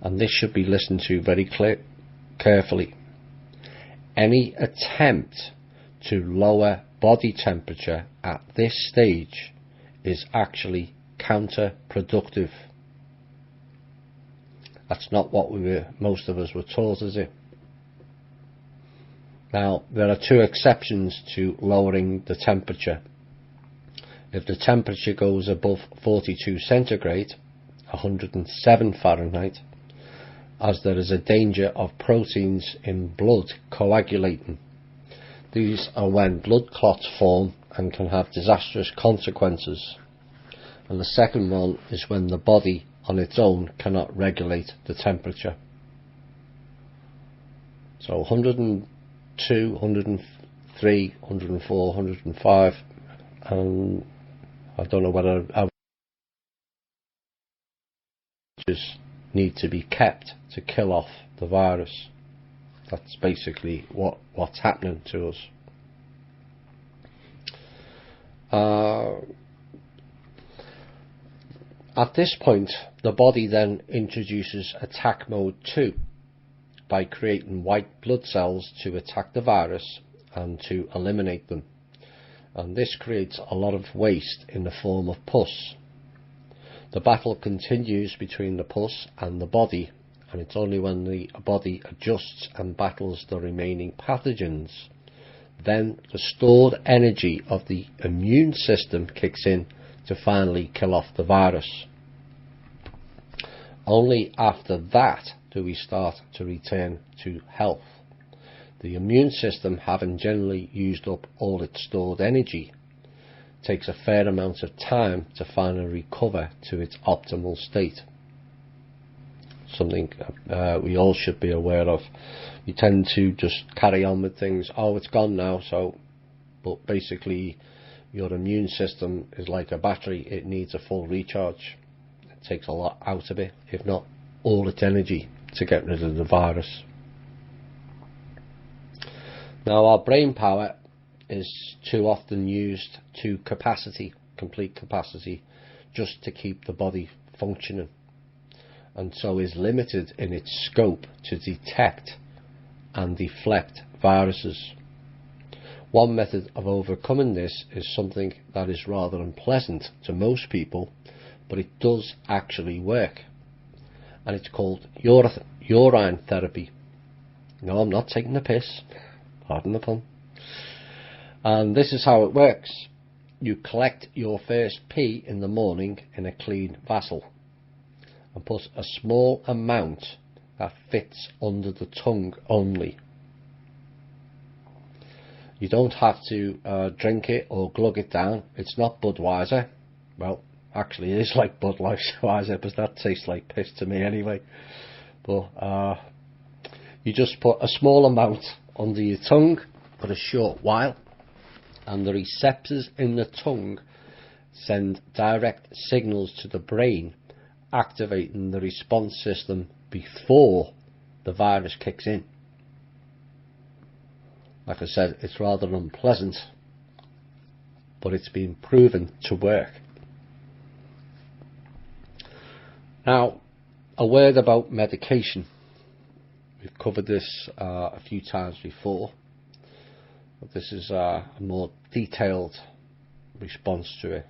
and this should be listened to very carefully. Any attempt to lower body temperature at this stage is actually counterproductive. That's not what most of us were taught, is it? Now, there are 2 exceptions to lowering the temperature. If the temperature goes above 42 centigrade, 107 Fahrenheit, as there is a danger of proteins in blood coagulating. These are when blood clots form and can have disastrous consequences. And the second one is when the body on its own cannot regulate the temperature. So 102, 103, 104, 105, and I don't know whether just need to be kept to kill off the virus. That's basically what's happening to us. At this point, the body then introduces attack mode 2 by creating white blood cells to attack the virus and to eliminate them. And this creates a lot of waste in the form of pus. The battle continues between the pus and the body, and it's only when the body adjusts and battles the remaining pathogens then the stored energy of the immune system kicks in to finally kill off the virus. Only after that do we start to return to health. The immune system, having generally used up all its stored energy, takes a fair amount of time to finally recover to its optimal state. Something we all should be aware of. You tend to just carry on with things. Oh, it's gone now, but basically your immune system is like a battery. It needs a full recharge. It takes a lot out of it, if not all its energy, to get rid of the virus. Now, our brain power is too often used to complete capacity, just to keep the body functioning, and so is limited in its scope to detect and deflect viruses. One method of overcoming this is something that is rather unpleasant to most people, but it does actually work, and it's called urine therapy. No, I'm not taking the piss, pardon the pun. And this is how it works. You collect your first pee in the morning in a clean vessel and put a small amount that fits under the tongue only. You don't have to drink it or glug it down. It's not Budweiser. Well, actually it is like Budweiser, but that tastes like piss to me anyway. But you just put a small amount under your tongue for a short while, and the receptors in the tongue send direct signals to the brain, activating the response system before the virus kicks in. Like I said, it's rather unpleasant, but it's been proven to work. Now, a word about medication. We've covered this a few times before, but this is a more detailed response to it.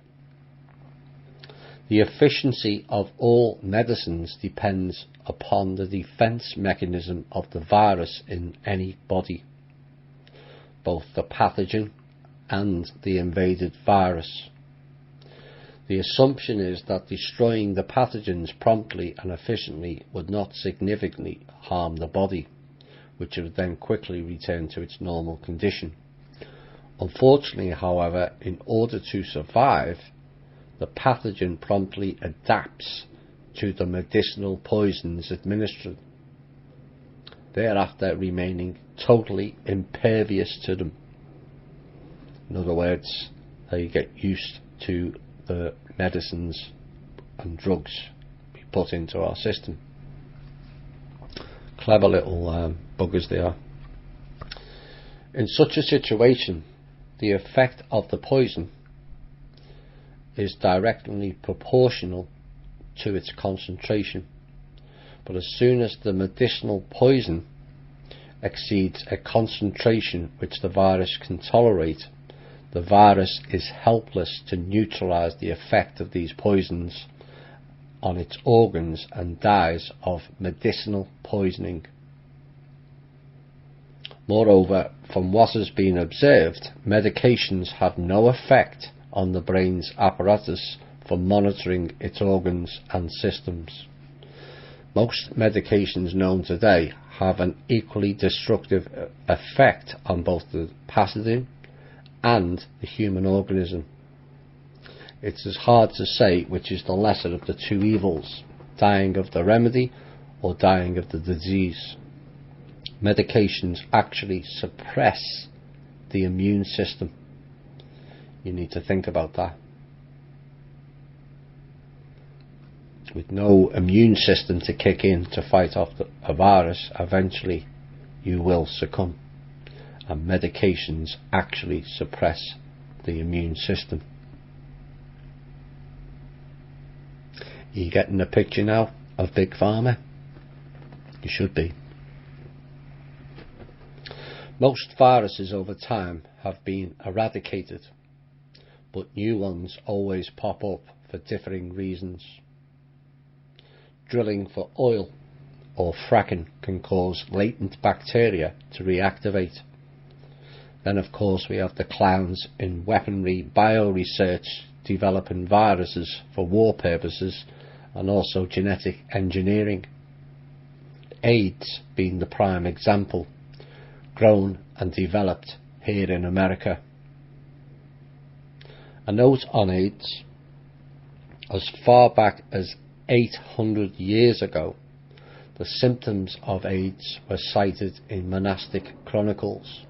The efficiency of all medicines depends upon the defense mechanism of the virus in any body, both the pathogen and the invaded virus. The assumption is that destroying the pathogens promptly and efficiently would not significantly harm the body, which would then quickly return to its normal condition. Unfortunately, however, in order to survive, the pathogen promptly adapts to the medicinal poisons administered, thereafter remaining totally impervious to them. In other words, they get used to the medicines and drugs we put into our system. Clever little buggers they are. In such a situation, the effect of the poison is directly proportional to its concentration, but as soon as the medicinal poison exceeds a concentration which the virus can tolerate, the virus is helpless to neutralize the effect of these poisons on its organs and dies of medicinal poisoning. Moreover, from what has been observed, medications have no effect on the brain's apparatus for monitoring its organs and systems. Most medications known today have an equally destructive effect on both the pathogen and the human organism. It is hard to say which is the lesser of the two evils, dying of the remedy or dying of the disease. Medications actually suppress the immune system. You need to think about that. With no immune system to kick in to fight off a virus, eventually you will succumb. And medications actually suppress the immune system. Are you getting a picture now of Big Pharma? You should be. Most viruses over time have been eradicated, but new ones always pop up for differing reasons. Drilling for oil or fracking can cause latent bacteria to reactivate. Then of course we have the clowns in weaponry bioresearch developing viruses for war purposes and also genetic engineering. AIDS being the prime example, grown and developed here in America. A note on AIDS: as far back as 800 years ago, the symptoms of AIDS were cited in monastic chronicles.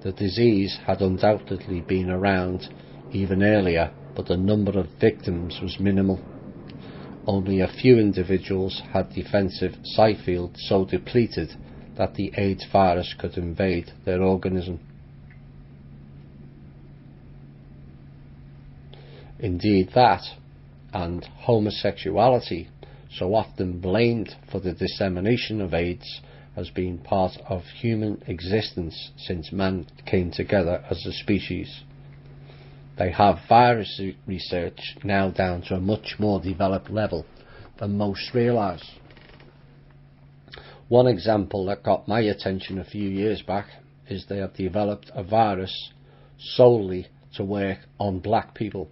The disease had undoubtedly been around even earlier, but the number of victims was minimal. Only a few individuals had defensive side fields so depleted that the AIDS virus could invade their organism. Indeed, that and homosexuality, so often blamed for the dissemination of AIDS, has been part of human existence since man came together as a species. They have virus research now down to a much more developed level than most realise. One example that got my attention a few years back is they have developed a virus solely to work on black people.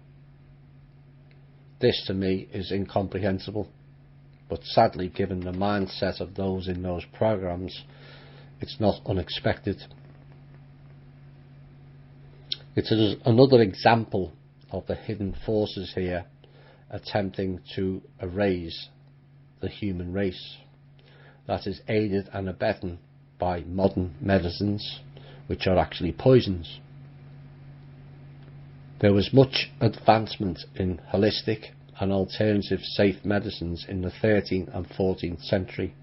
This to me is incomprehensible, but sadly, given the mindset of those in those programs, it's not unexpected. It is another example of the hidden forces here attempting to erase the human race. That is aided and abetted by modern medicines, which are actually poisons. There was much advancement in holistic and alternative safe medicines in the 13th and 14th century,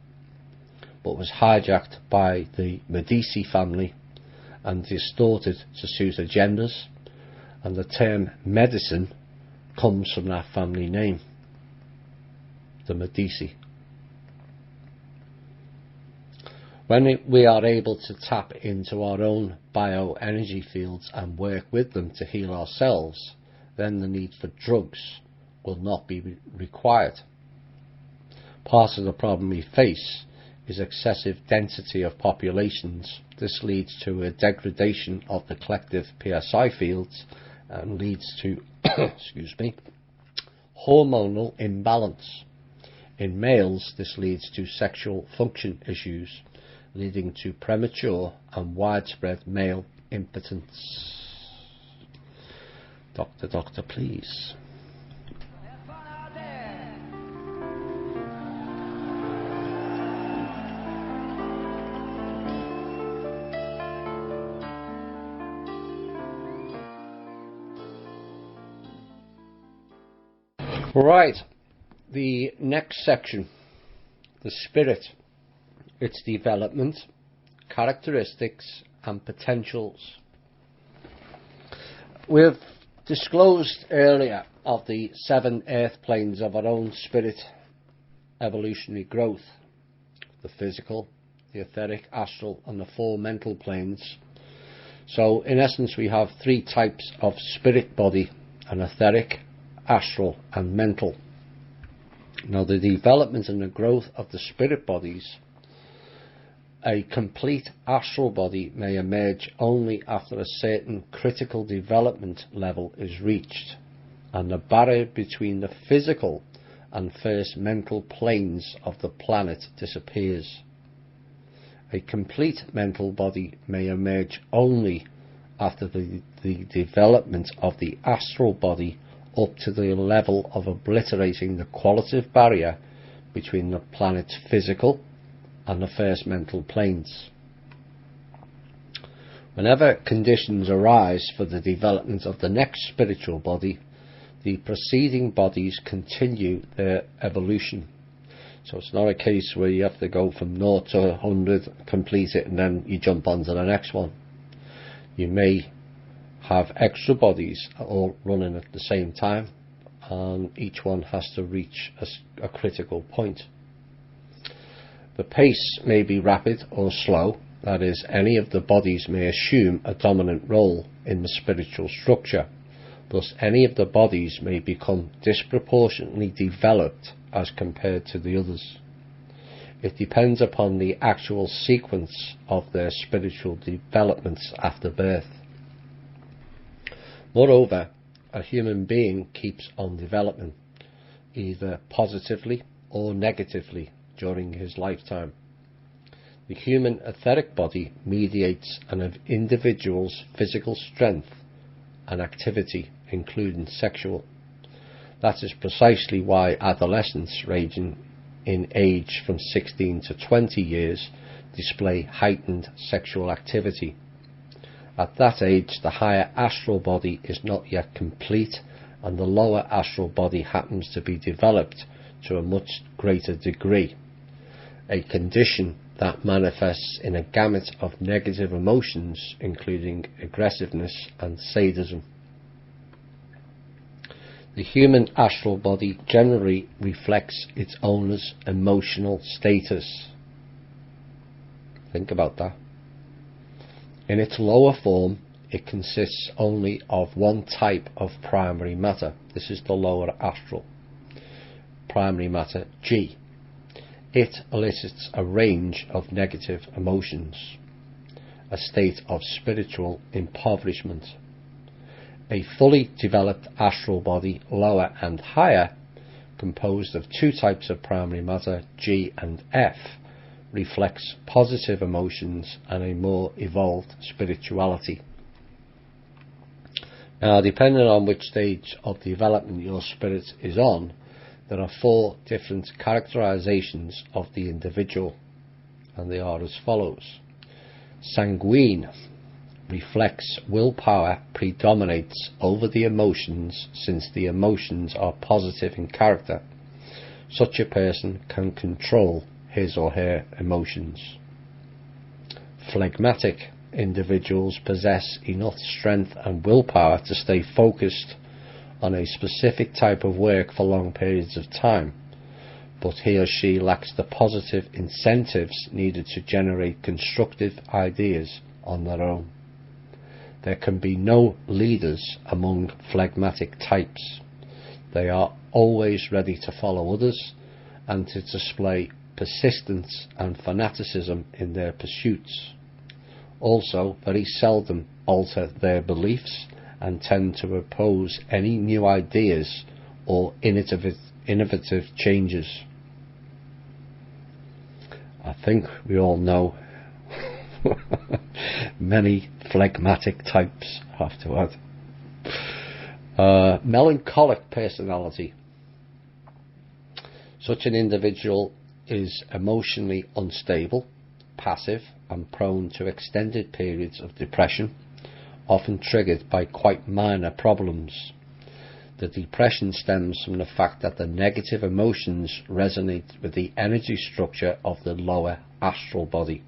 but was hijacked by the Medici family and distorted to suit agendas, and the term medicine comes from that family name, the Medici. When we are able to tap into our own bioenergy fields and work with them to heal ourselves, then the need for drugs will not be required. Part of the problem we face is excessive density of populations. This leads to a degradation of the collective PSI fields and leads to hormonal imbalance. In males, this leads to sexual function issues, leading to premature and widespread male impotence. Doctor, please. Right, the next section, the spirit, its development, characteristics and potentials. We've disclosed earlier of the 7 earth planes of our own spirit evolutionary growth: the physical, the etheric, astral and the 4 mental planes. So in essence we have 3 types of spirit body: an etheric, astral and mental. Now the development and the growth of the spirit bodies: a complete astral body may emerge only after a certain critical development level is reached and the barrier between the physical and first mental planes of the planet disappears. A complete mental body may emerge only after the development of the astral body up to the level of obliterating the qualitative barrier between the planet's physical and the first mental planes. Whenever conditions arise for the development of the next spiritual body, the preceding bodies continue their evolution. So it's not a case where you have to go from 0 to 100, complete it, and then you jump on to the next one. You may have extra bodies all running at the same time, and each one has to reach a critical point. The pace may be rapid or slow, that is, any of the bodies may assume a dominant role in the spiritual structure. Thus, any of the bodies may become disproportionately developed as compared to the others. It depends upon the actual sequence of their spiritual developments after birth. Moreover, a human being keeps on developing, either positively or negatively, during his lifetime. The human etheric body mediates an individual's physical strength and activity, including sexual. That is precisely why adolescents ranging in age from 16 to 20 years display heightened sexual activity. At that age, the higher astral body is not yet complete, and the lower astral body happens to be developed to a much greater degree, a condition that manifests in a gamut of negative emotions, including aggressiveness and sadism. The human astral body generally reflects its owner's emotional status. Think about that. In its lower form, it consists only of one type of primary matter. This is the lower astral. Primary matter G. It elicits a range of negative emotions, a state of spiritual impoverishment. A fully developed astral body, lower and higher, composed of two types of primary matter, G and F, reflects positive emotions and a more evolved spirituality. Now, depending on which stage of development your spirit is on, there are four different characterizations of the individual, and they are as follows. Sanguine reflects willpower predominates over the emotions, since the emotions are positive in character. Such a person can control his or her emotions. Phlegmatic individuals possess enough strength and willpower to stay focused on a specific type of work for long periods of time, but he or she lacks the positive incentives needed to generate constructive ideas on their own. There can be no leaders among phlegmatic types. They are always ready to follow others and to display persistence and fanaticism in their pursuits. Also, very seldom alter their beliefs and tend to oppose any new ideas or innovative changes. I think we all know many phlegmatic types, I have to add. Melancholic personality. Such an individual is emotionally unstable, passive, and prone to extended periods of depression, often triggered by quite minor problems. The depression stems from the fact that the negative emotions resonate with the energy structure of the lower astral body.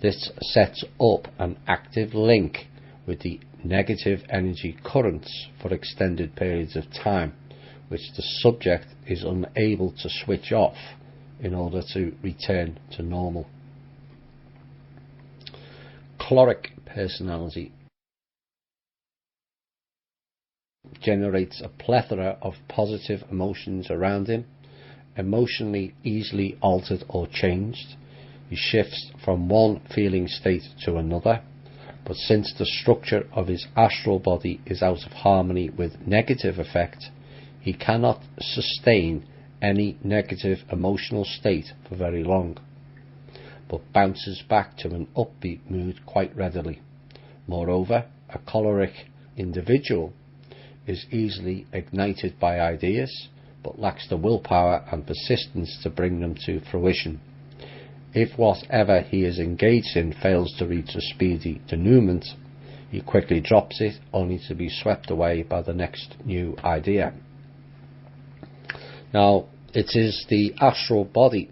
This sets up an active link with the negative energy currents for extended periods of time, which the subject is unable to switch off in order to return to normal. Choleric personality generates a plethora of positive emotions around him, emotionally easily altered or changed. He shifts from one feeling state to another, but since the structure of his astral body is out of harmony with negative effect, he cannot sustain any negative emotional state for very long, but bounces back to an upbeat mood quite readily. Moreover, a choleric individual is easily ignited by ideas, but lacks the willpower and persistence to bring them to fruition. If whatever he is engaged in fails to reach a speedy denouement, he quickly drops it, only to be swept away by the next new idea. Now, it is the astral body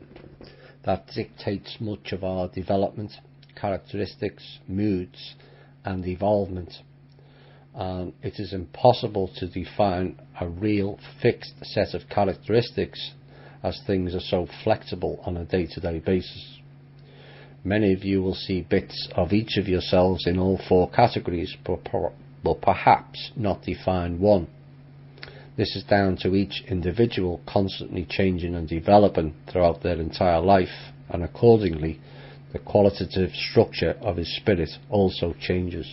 that dictates much of our development, characteristics, moods, and evolvement. It is impossible to define a real fixed set of characteristics, as things are so flexible on a day-to-day basis. Many of you will see bits of each of yourselves in all four categories, but perhaps not define one. This is down to each individual constantly changing and developing throughout their entire life, and accordingly the qualitative structure of his spirit also changes.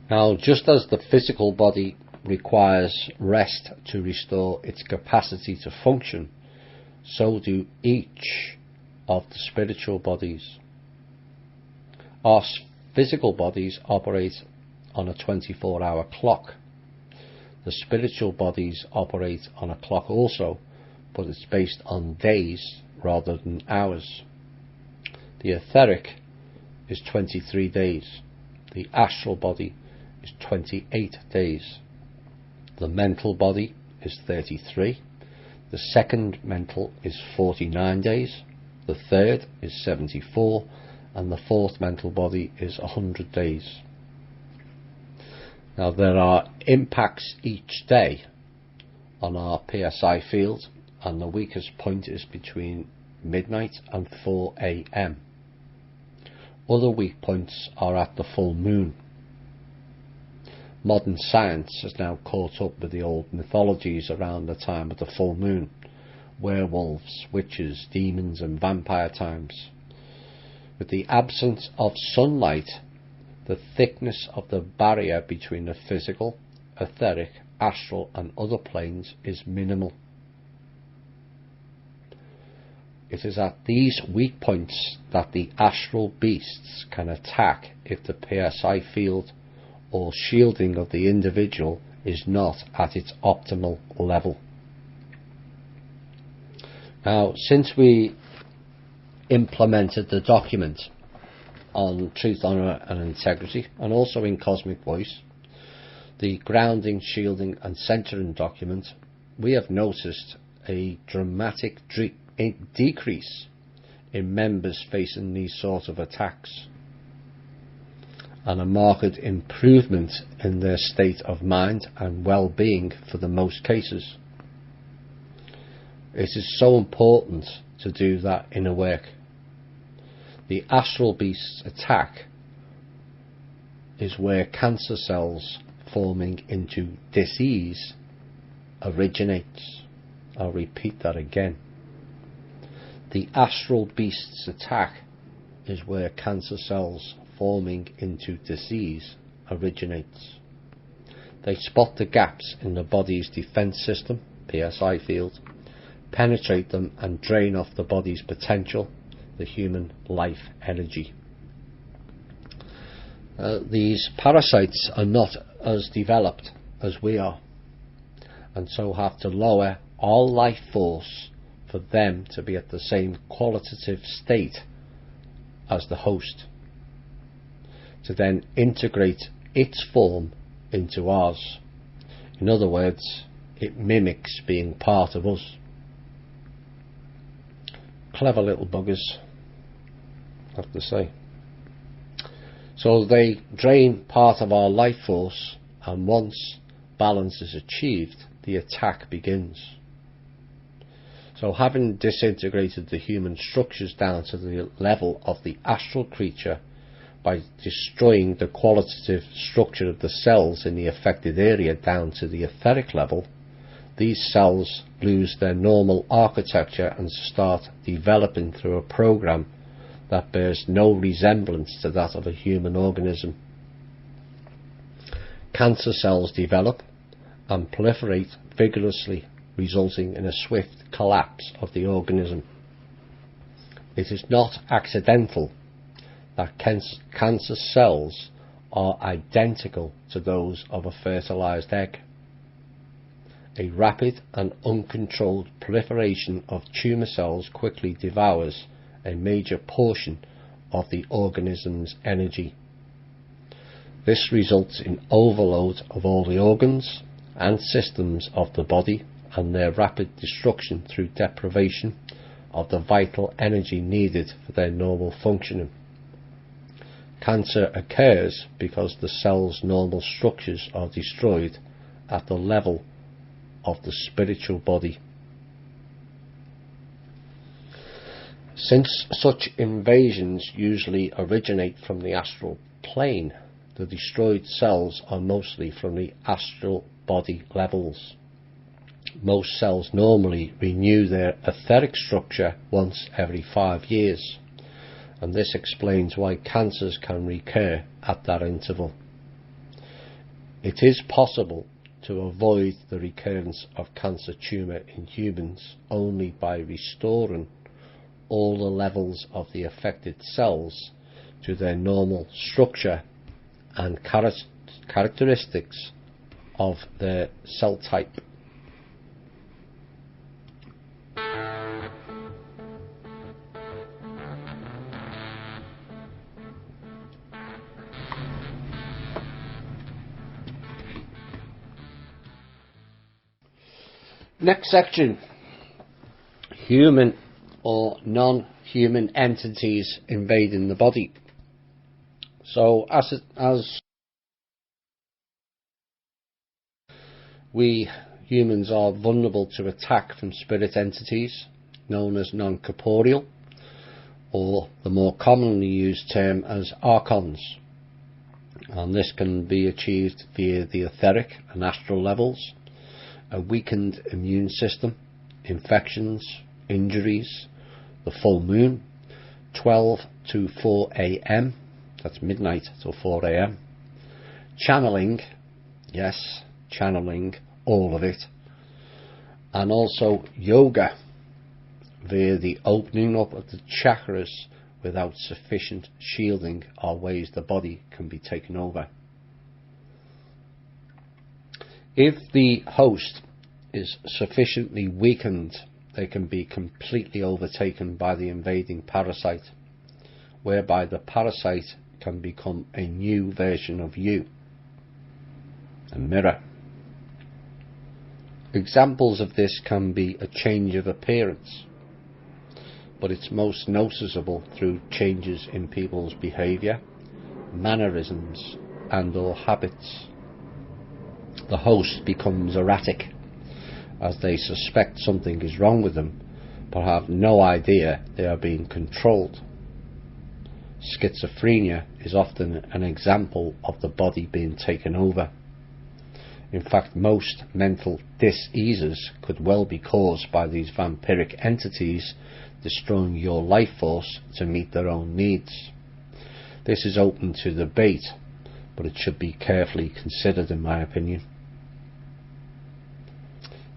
Now, just as the physical body requires rest to restore its capacity to function, so do each of the spiritual bodies. Our physical bodies operate on a 24-hour clock. The spiritual bodies operate on a clock also, but it's based on days rather than hours. The etheric is 23 days. The astral body is 28 days. The mental body is 33. The second mental is 49 days. The third is 74. And the fourth mental body is 100 days. Now, there are impacts each day on our PSI field, and the weakest point is between midnight and 4 a.m. Other weak points are at the full moon. Modern science has now caught up with the old mythologies around the time of the full moon: werewolves, witches, demons, and vampire times. With the absence of sunlight, the thickness of the barrier between the physical, etheric, astral, and other planes is minimal. It is at these weak points that the astral beasts can attack if the PSI field or shielding of the individual is not at its optimal level. Now, since we implemented the document on truth, honour and integrity, and also in Cosmic Voice, the grounding, shielding and centering document, we have noticed a dramatic decrease in members facing these sort of attacks, and a marked improvement in their state of mind and well-being for the most cases. It is so important to do that inner work. The astral beast's attack is where cancer cells forming into disease originates. I'll repeat that again. The astral beast's attack is where cancer cells forming into disease originates. They spot the gaps in the body's defense system, PSI field, penetrate them and drain off the body's potential, the human life energy. These parasites are not as developed as we are, and so have to lower all life force for them to be at the same qualitative state as the host, to then integrate its form into ours. In other words, it mimics being part of us. Clever little buggers, I have to say. So they drain part of our life force, and once balance is achieved, the attack begins. So having disintegrated the human structures down to the level of the astral creature by destroying the qualitative structure of the cells in the affected area down to the etheric level, these cells lose their normal architecture and start developing through a program that bears no resemblance to that of a human organism. Cancer cells develop and proliferate vigorously, resulting in a swift collapse of the organism. It is not accidental that cancer cells are identical to those of a fertilized egg, A rapid and uncontrolled proliferation of tumour cells quickly devours a major portion of the organism's energy. This results in overload of all the organs and systems of the body and their rapid destruction through deprivation of the vital energy needed for their normal functioning. Cancer occurs because the cell's normal structures are destroyed at the level of the spiritual body. Since such invasions usually originate from the astral plane, the destroyed cells are mostly from the astral body levels. Most cells normally renew their etheric structure once every 5 years, and this explains why cancers can recur at that interval. It is possible to avoid the recurrence of cancer tumour in humans only by restoring all the levels of the affected cells to their normal structure and characteristics of their cell type. Next section: human or non-human entities invading the body. So as we humans are vulnerable to attack from spirit entities known as non-corporeal, or the more commonly used term as archons, and this can be achieved via the etheric and astral levels, a weakened immune system, infections, injuries, the full moon, 12 to 4 a.m, that's midnight till 4 a.m, channeling, yes, channeling, all of it, and also yoga via the opening up of the chakras without sufficient shielding are ways the body can be taken over. If the host is sufficiently weakened, they can be completely overtaken by the invading parasite, whereby the parasite can become a new version of you, a mirror. Examples of this can be a change of appearance, but it's most noticeable through changes in people's behaviour, mannerisms and or habits. The host becomes erratic as they suspect something is wrong with them but have no idea they are being controlled. Schizophrenia is often an example of the body being taken over. In fact, most mental diseases could well be caused by these vampiric entities destroying your life force to meet their own needs. This is open to debate, but it should be carefully considered in my opinion.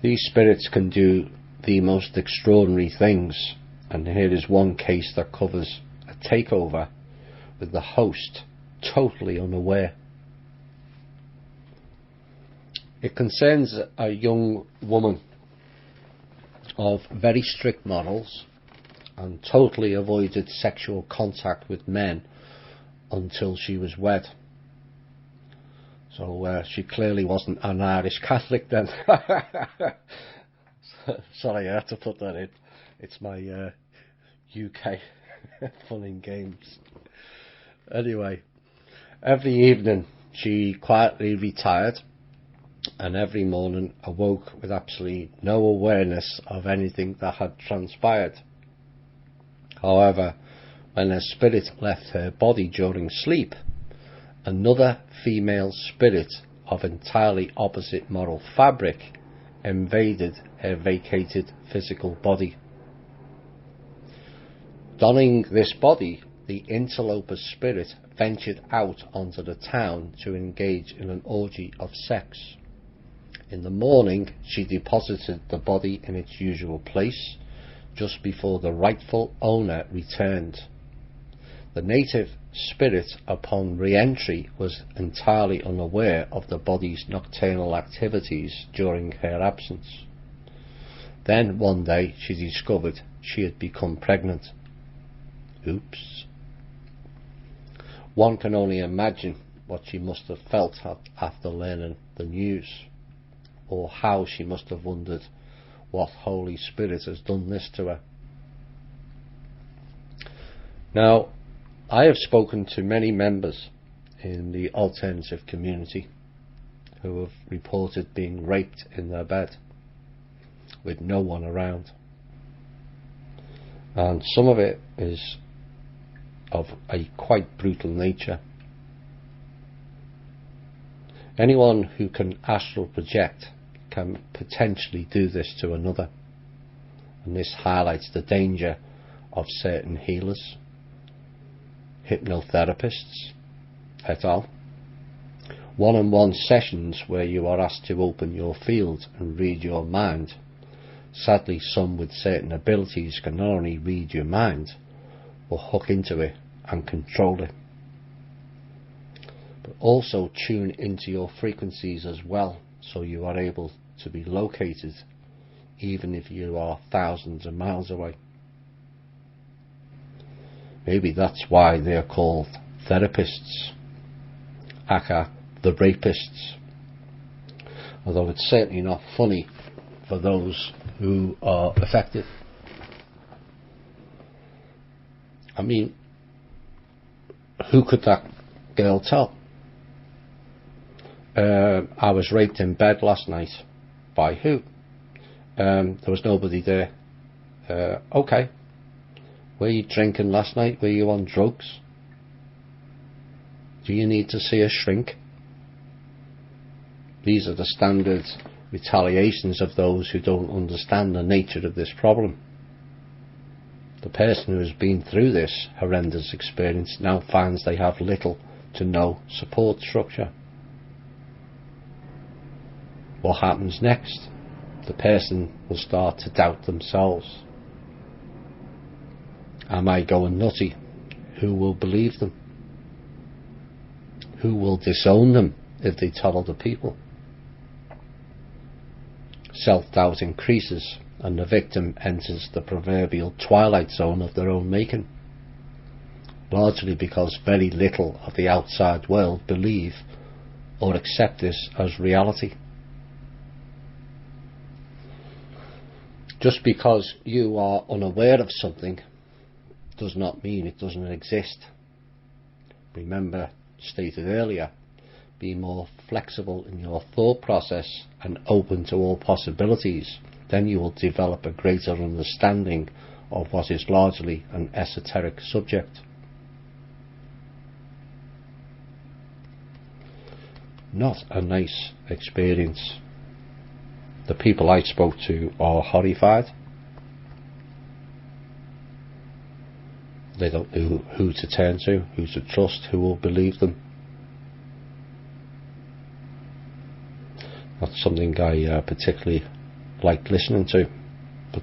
These spirits can do the most extraordinary things, and here is one case that covers a takeover with the host totally unaware. It concerns a young woman of very strict morals and totally avoided sexual contact with men until she was wed. So she clearly wasn't an Irish Catholic then. Sorry, I had to put that in. It's my UK fun and games. Anyway, every evening she quietly retired, and every morning awoke with absolutely no awareness of anything that had transpired. However, when her spirit left her body during sleep, another female spirit of entirely opposite moral fabric invaded her vacated physical body. Donning this body, the interloper spirit ventured out onto the town to engage in an orgy of sex. In the morning, she deposited the body in its usual place, just before the rightful owner returned. The native spirit upon re-entry was entirely unaware of the body's nocturnal activities during her absence. Then one day she discovered she had become pregnant. Oops. One can only imagine what she must have felt after learning the news, or how she must have wondered what Holy Spirit has done this to her. Now, I have spoken to many members in the alternative community who have reported being raped in their bed with no one around, and some of it is of a quite brutal nature. Anyone who can astral project can potentially do this to another, and this highlights the danger of certain healers, hypnotherapists, et al. One-on-one sessions where you are asked to open your field and read your mind. Sadly, some with certain abilities can not only read your mind, but hook into it and control it, but also tune into your frequencies as well, so you are able to be located even if you are thousands of miles away. Maybe that's why they are called therapists, aka the rapists, although it's certainly not funny for those who are affected. I mean, who could that girl tell? I was raped in bed last night. By who? There was nobody there. Okay. Were you drinking last night? Were you on drugs? Do you need to see a shrink? These are the standard retaliations of those who don't understand the nature of this problem. The person who has been through this horrendous experience now finds they have little to no support structure. What happens next? The person will start to doubt themselves. Am I going nutty? Who will believe them? Who will disown them if they tell other people? Self-doubt increases, and the victim enters the proverbial twilight zone of their own making, largely because very little of the outside world believe or accept this as reality. Just because you are unaware of something does not mean it doesn't exist. Remember, stated earlier, be more flexible in your thought process and open to all possibilities. Then you will develop a greater understanding of what is largely an esoteric subject. Not a nice experience. The people I spoke to are horrified. They don't know who to turn to, who to trust, who will believe them. That's something I particularly liked listening to, but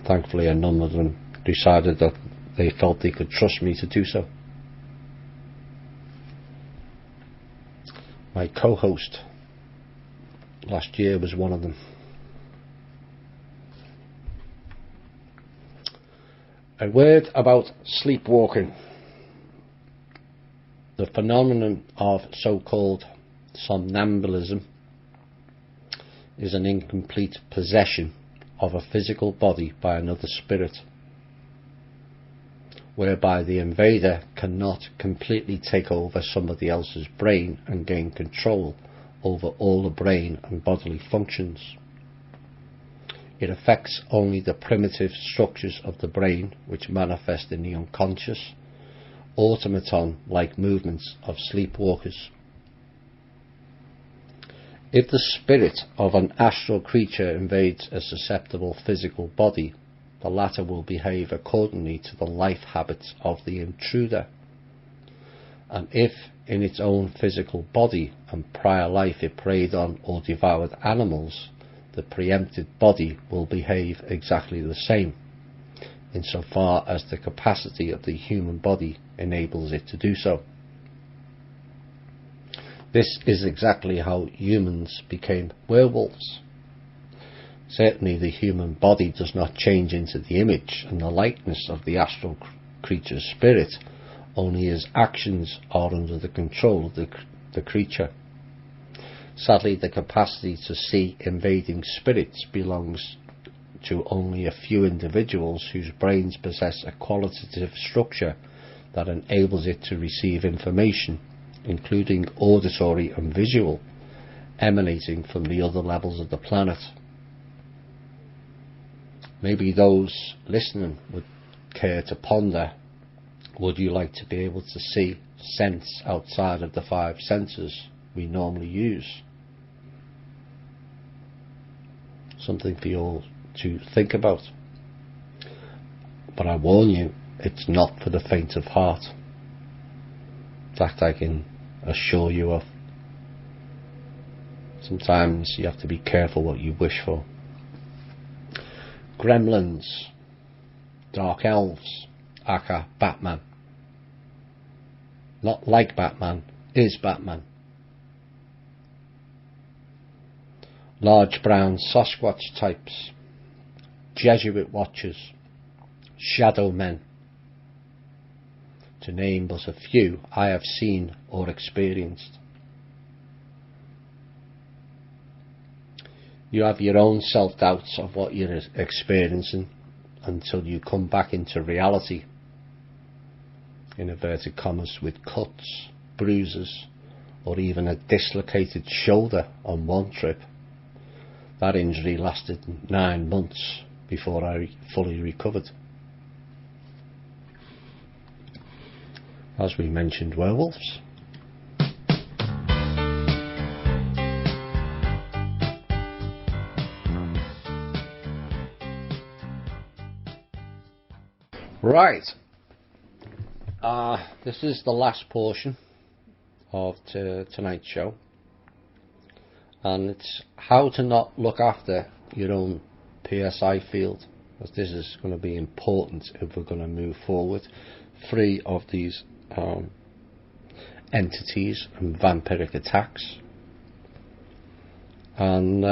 thankfully none of them decided that they felt they could trust me to do so. My co-host last year was one of them. A word about sleepwalking. The phenomenon of so-called somnambulism is an incomplete possession of a physical body by another spirit, whereby the invader cannot completely take over somebody else's brain and gain control over all the brain and bodily functions. It affects only the primitive structures of the brain, which manifest in the unconscious, automaton-like movements of sleepwalkers. If the spirit of an astral creature invades a susceptible physical body, the latter will behave accordingly to the life habits of the intruder. And if in its own physical body and prior life it preyed on or devoured animals, the preempted body will behave exactly the same. insofar as the capacity of the human body enables it to do so. This is exactly how humans became werewolves. Certainly the human body does not change into the image and the likeness of the astral creature's spirit, only his actions are under the control of the creature. Sadly, the capacity to see invading spirits belongs to only a few individuals whose brains possess a qualitative structure that enables it to receive information, including auditory and visual, emanating from the other levels of the planet. Maybe those listening would care to ponder, would you like to be able to see, sense outside of the 5 senses we normally use? Something for you all to think about. But I warn you, it's not for the faint of heart. That I can assure you of. Sometimes you have to be careful what you wish for. Gremlins, dark elves, aka Batman. Not like Batman, is Batman. Large brown Sasquatch types, Jesuit watchers, shadow men, to name but a few I have seen or experienced. You have your own self-doubts of what you're experiencing until you come back into reality, in inverted commas, with cuts, bruises, or even a dislocated shoulder on one trip. That injury lasted 9 months before I fully recovered. As we mentioned, werewolves. Right, this is the last portion of tonight's show, and it's how to not look after your own PSI field, as this is going to be important if we're going to move forward free of these entities and vampiric attacks. And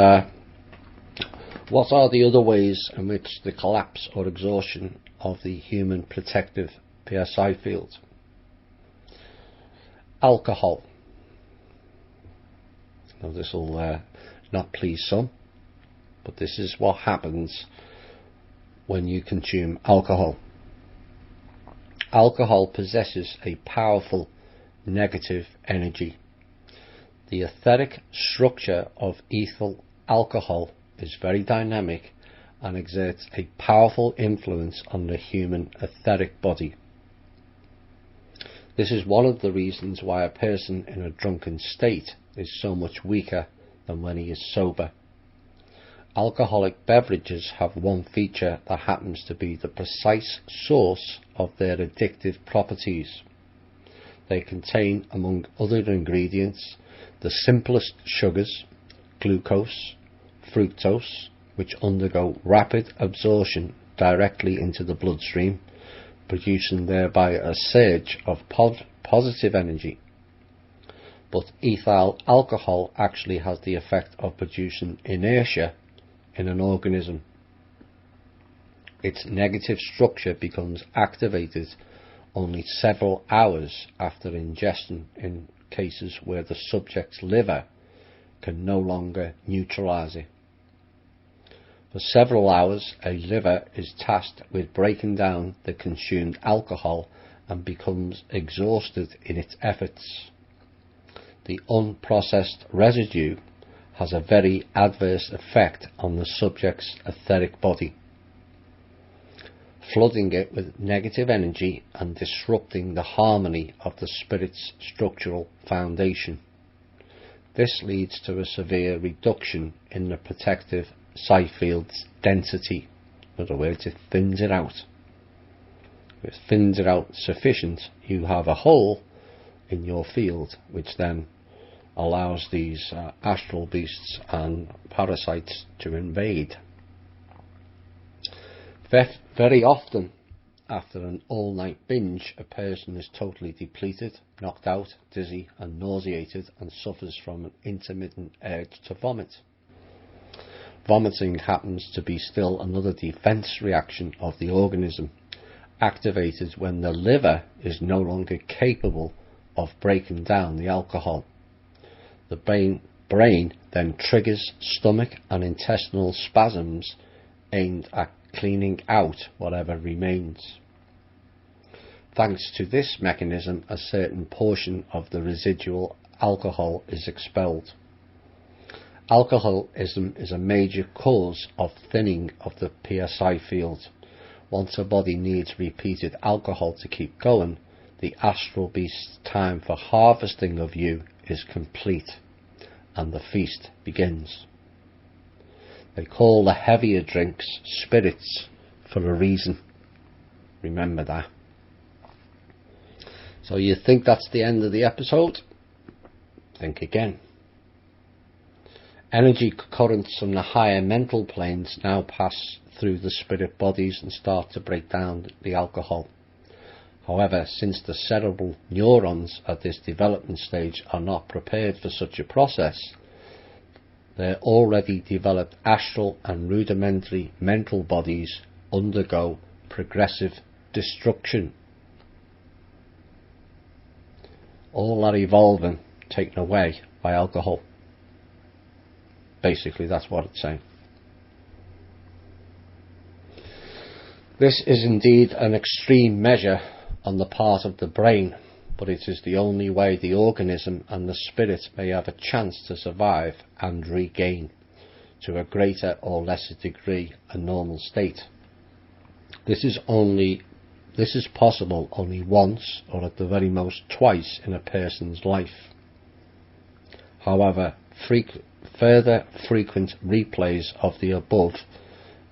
what are the other ways in which the collapse or exhaustion of the human protective PSI field? Alcohol. Now this will not please some, but this is what happens when you consume alcohol. Alcohol possesses a powerful negative energy. The etheric structure of ethyl alcohol is very dynamic and exerts a powerful influence on the human etheric body. This is one of the reasons why a person in a drunken state is so much weaker than when he is sober. Alcoholic beverages have one feature that happens to be the precise source of their addictive properties. They contain, among other ingredients, the simplest sugars, glucose, fructose, which undergo rapid absorption directly into the bloodstream, producing thereby a surge of positive energy. But ethyl alcohol actually has the effect of producing inertia in an organism. Its negative structure becomes activated only several hours after ingestion, in cases where the subject's liver can no longer neutralize it. For several hours, a liver is tasked with breaking down the consumed alcohol and becomes exhausted in its efforts. The unprocessed residue has a very adverse effect on the subject's etheric body, flooding it with negative energy and disrupting the harmony of the spirit's structural foundation. This leads to a severe reduction in the protective psi field's density. In other words, it thins it out. If it thins it out sufficient, you have a hole in your field, which then allows these astral beasts and parasites to invade. Very often, after an all-night binge, a person is totally depleted, knocked out, dizzy and nauseated, and suffers from an intermittent urge to vomit. Vomiting happens to be still another defense reaction of the organism, activated when the liver is no longer capable of breaking down the alcohol. The brain then triggers stomach and intestinal spasms aimed at cleaning out whatever remains. Thanks to this mechanism, a certain portion of the residual alcohol is expelled. Alcoholism is a major cause of thinning of the PSI field. Once a body needs repeated alcohol to keep going, the astral beast's time for harvesting of you is complete, and the feast begins. They call the heavier drinks spirits for a reason. Remember that. So you think that's the end of the episode? Think again. Energy currents from the higher mental planes now pass through the spirit bodies and start to break down the alcohol. However, since the cerebral neurons at this development stage are not prepared for such a process, their already developed astral and rudimentary mental bodies undergo progressive destruction. All are evolving, taken away by alcohol. Basically, that's what it's saying. This is indeed an extreme measure on the part of the brain, but it is the only way the organism and the spirit may have a chance to survive and regain, to a greater or lesser degree, a normal state. This is possible only once, or at the very most twice, in a person's life. However, further frequent replays of the above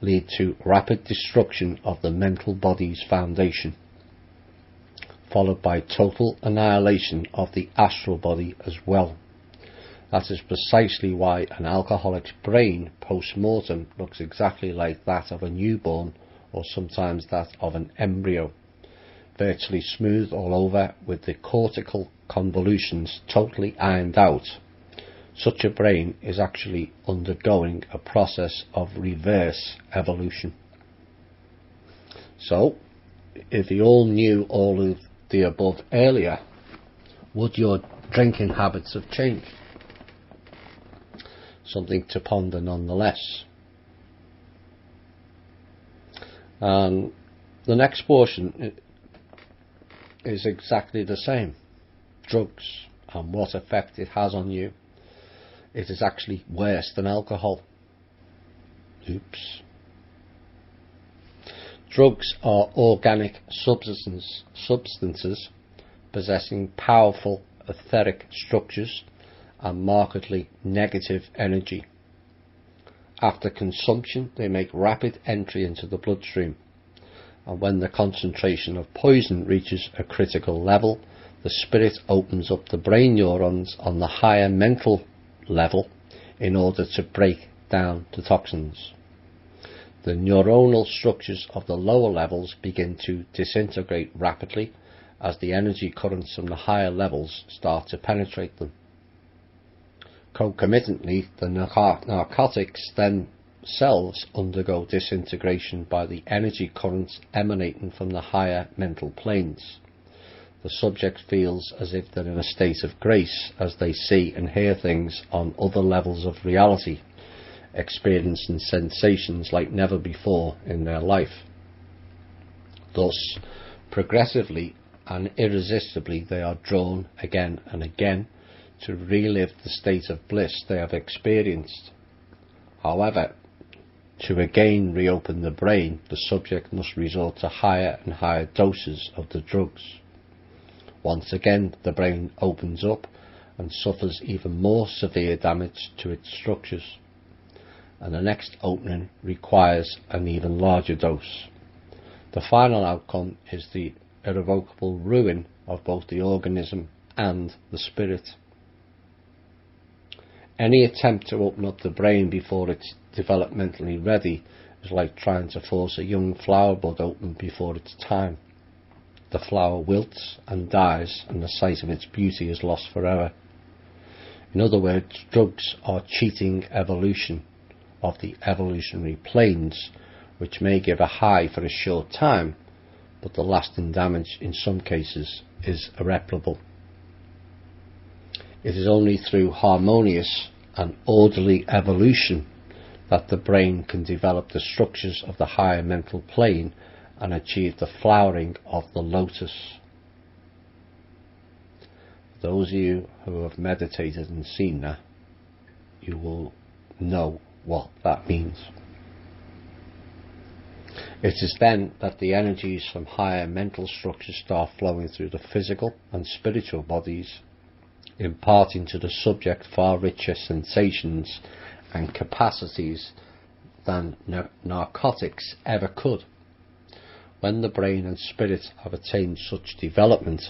lead to rapid destruction of the mental body's foundation, followed by total annihilation of the astral body as well. That is precisely why an alcoholic's brain post-mortem looks exactly like that of a newborn, or sometimes that of an embryo, virtually smooth all over with the cortical convolutions totally ironed out. Such a brain is actually undergoing a process of reverse evolution. So, if you all knew all of the above earlier, would your drinking habits have changed? Something to ponder nonetheless. And the next portion is exactly the same. Drugs and what effect it has on you. It is actually worse than alcohol. Oops. Drugs are organic substances possessing powerful etheric structures and markedly negative energy. After consumption, they make rapid entry into the bloodstream, and when the concentration of poison reaches a critical level, the spirit opens up the brain neurons on the higher mental level in order to break down the toxins. The neuronal structures of the lower levels begin to disintegrate rapidly as the energy currents from the higher levels start to penetrate them. Concomitantly, the narcotics themselves undergo disintegration by the energy currents emanating from the higher mental planes. The subject feels as if they're in a state of grace as they see and hear things on other levels of reality, experiencing sensations like never before in their life. Thus, progressively and irresistibly, they are drawn again and again to relive the state of bliss they have experienced. However, to again reopen the brain, the subject must resort to higher and higher doses of the drugs. Once again, the brain opens up and suffers even more severe damage to its structures, and the next opening requires an even larger dose. The final outcome is the irrevocable ruin of both the organism and the spirit. Any attempt to open up the brain before its developmentally ready is like trying to force a young flower bud open before its time. The flower wilts and dies, and the sight of its beauty is lost forever. In other words, drugs are cheating evolution of the evolutionary planes, which may give a high for a short time, but the lasting damage in some cases is irreparable. It is only through harmonious and orderly evolution that the brain can develop the structures of the higher mental plane and achieve the flowering of the lotus. Those of you who have meditated and seen that, you will know what that means. It is then that the energies from higher mental structures start flowing through the physical and spiritual bodies, imparting to the subject far richer sensations and capacities than narcotics ever could. When the brain and spirit have attained such development,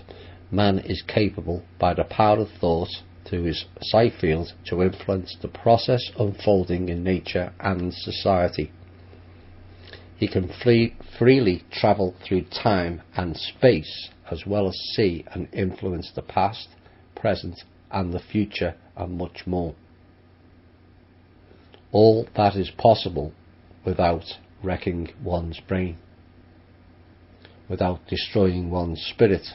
man is capable, by the power of thought through his sight field, to influence the process unfolding in nature and society. He can freely travel through time and space, as well as see and influence the past, present and the future, and much more. All that is possible without wrecking one's brain, without destroying one's spirit.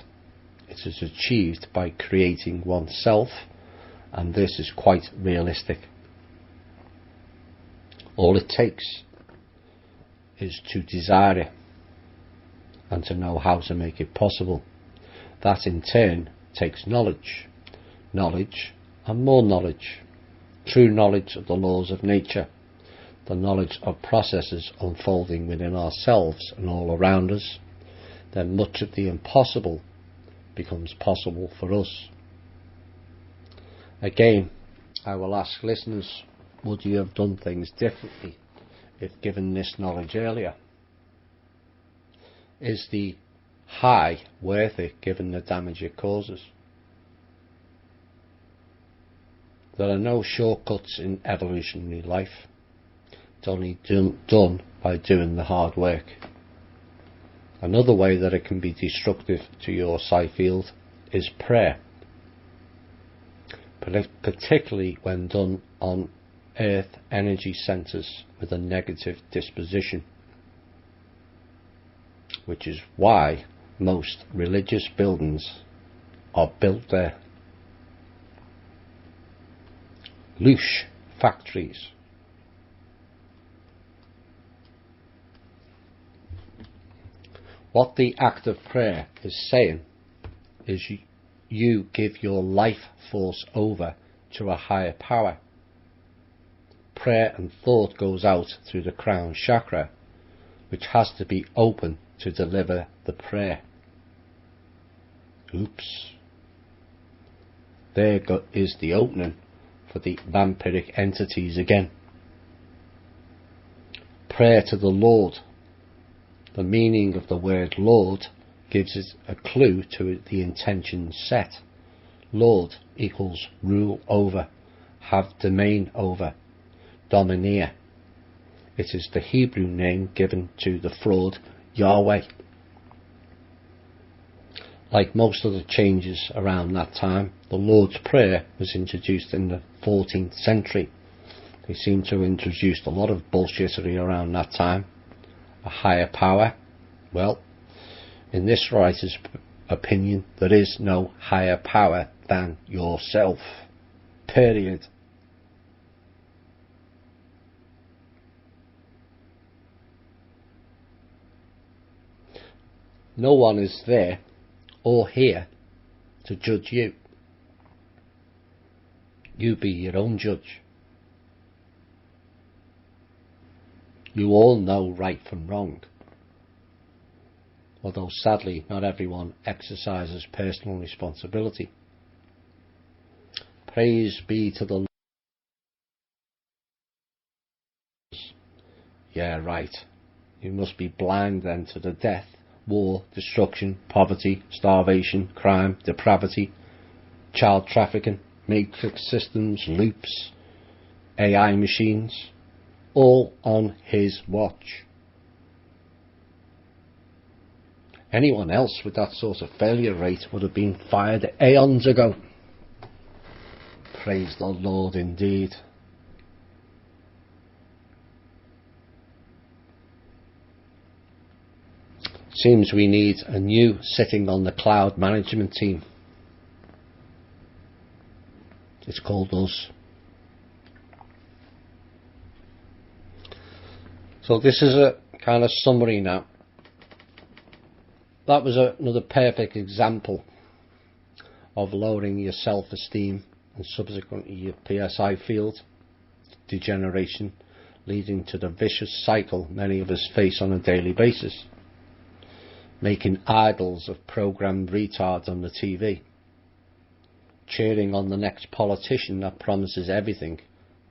It is achieved by creating oneself, and this is quite realistic. All it takes is to desire it and to know how to make it possible. That in turn takes knowledge and more knowledge, true knowledge of the laws of nature, the knowledge of processes unfolding within ourselves and all around us. Then much of the impossible becomes possible for us. Again, I will ask listeners, would you have done things differently if given this knowledge earlier? Is the high worth it given the damage it causes? There are no shortcuts in evolutionary life. It's only done by doing the hard work. Another way that it can be destructive to your sight field is prayer, particularly when done on earth energy centres with a negative disposition, which is why most religious buildings are built there. Loosh factories. What the act of prayer is saying is you give your life force over to a higher power. Prayer and thought goes out through the crown chakra, which has to be open to deliver the prayer. Oops. There is the opening for the vampiric entities again. Prayer to the Lord. The meaning of the word Lord gives it a clue to the intention set. Lord equals rule over, have domain over, domineer. It is the Hebrew name given to the fraud Yahweh. Like most of the changes around that time, the Lord's Prayer was introduced in the 14th century. They seem to have introduced a lot of bullshittery around that time. A higher power? Well, in this writer's opinion, there is no higher power than yourself. Period. No one is there or here to judge you. You be your own judge. You all know right from wrong, although sadly not everyone exercises personal responsibility. Praise be to the Lord. Yeah, right. You must be blind then to the death, war, destruction, poverty, starvation, crime, depravity, child trafficking, matrix systems, loops, AI machines, all on his watch. Anyone else with that sort of failure rate would have been fired aeons ago. Praise the Lord indeed. Seems we need a new sitting on the cloud management team. It's called us. So this is a kind of summary now. That was another perfect example of lowering your self-esteem and subsequently your PSI field degeneration, leading to the vicious cycle many of us face on a daily basis. Making idols of programmed retards on the TV. Cheering on the next politician that promises everything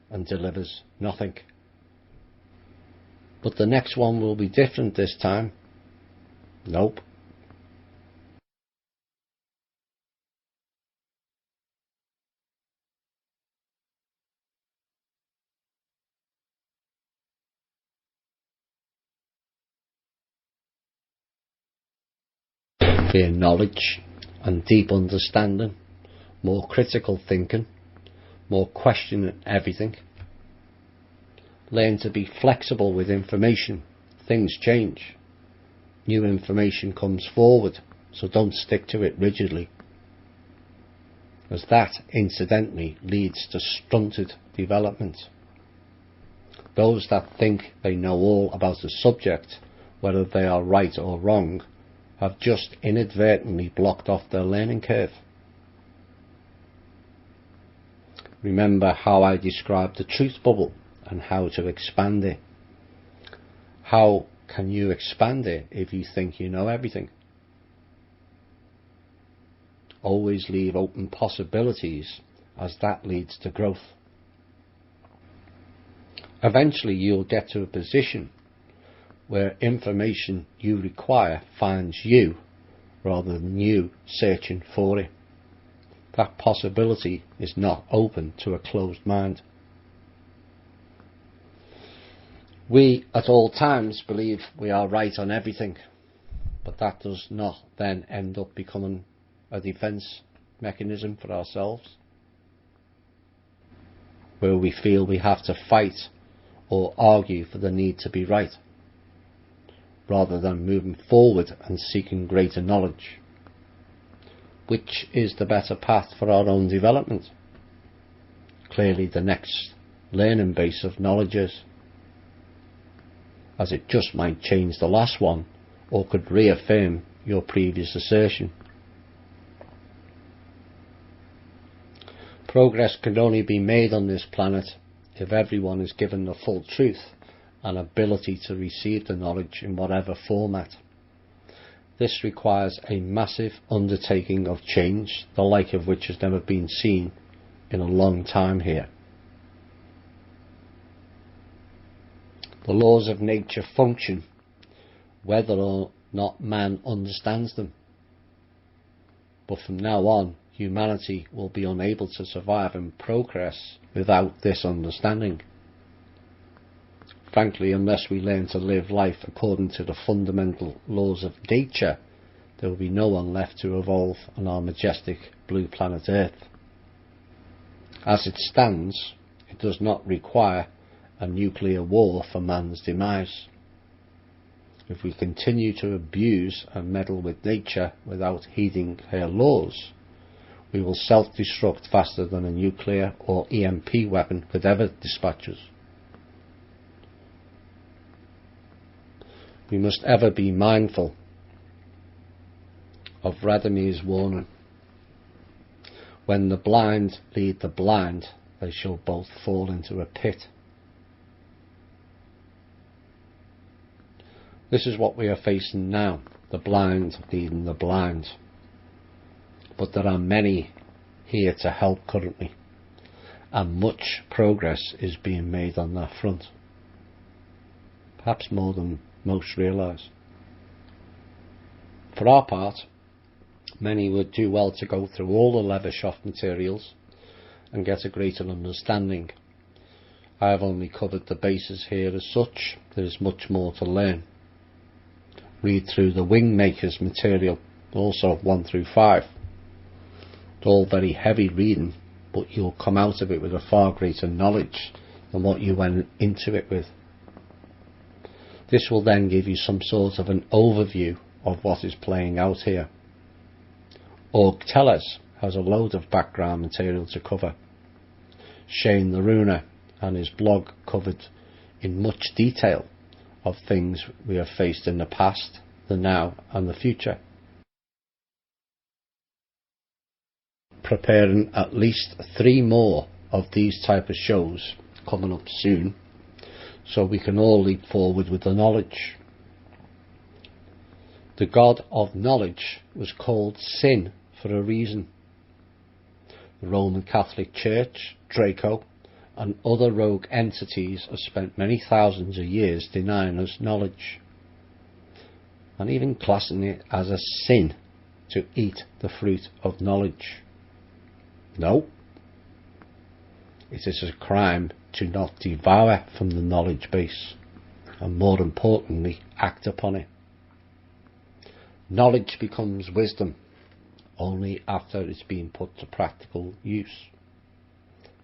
and delivers nothing. But the next one will be different this time. Nope. Fear knowledge and deep understanding, more critical thinking, more questioning everything. Learn to be flexible with information. Things change. New information comes forward, so don't stick to it rigidly, as that incidentally leads to stunted development. Those that think they know all about a subject, whether they are right or wrong, have just inadvertently blocked off their learning curve. Remember how I described the truth bubble and how to expand it. How can you expand it if you think you know everything? Always leave open possibilities, as that leads to growth. Eventually you'll get to a position where information you require finds you rather than you searching for it. That possibility is not open to a closed mind. We at all times believe we are right on everything, but that does not then end up becoming a defence mechanism for ourselves, where we feel we have to fight or argue for the need to be right, rather than moving forward and seeking greater knowledge. Which is the better path for our own development? Clearly the next learning base of knowledge is, as it just might change the last one or could reaffirm your previous assertion. Progress can only be made on this planet if everyone is given the full truth and ability to receive the knowledge in whatever format. This requires a massive undertaking of change, the like of which has never been seen in a long time here. The laws of nature function whether or not man understands them. But from now on, humanity will be unable to survive and progress without this understanding. Frankly, unless we learn to live life according to the fundamental laws of nature, there will be no one left to evolve on our majestic blue planet Earth. As it stands, it does not require a nuclear war for man's demise. If we continue to abuse and meddle with nature without heeding her laws, we will self-destruct faster than a nuclear or EMP weapon could ever dispatch us. We must ever be mindful of Radamir's warning. When the blind lead the blind, they shall both fall into a pit. This is what we are facing now, the blind leading the blind. But there are many here to help currently, and much progress is being made on that front. Perhaps more than most realise. For our part, many would do well to go through all the leather shaft materials and get a greater understanding. I have only covered the bases here as such. There is much more to learn. Read through the Wingmakers material, also 1 through 5. It's all very heavy reading, but you'll come out of it with a far greater knowledge than what you went into it with. This will then give you some sort of an overview of what is playing out here. Org Tellers has a load of background material to cover. Shane the Runer and his blog covered in much detail of things we have faced in the past, the now and the future. Preparing at least 3 more of these type of shows coming up soon, so we can all leap forward with the knowledge. The God of knowledge was called sin for a reason. The Roman Catholic Church, Draco, and other rogue entities have spent many thousands of years denying us knowledge, and even classing it as a sin to eat the fruit of knowledge. No, it is a crime to not devour from the knowledge base, and more importantly, act upon it. Knowledge becomes wisdom only after it's been put to practical use.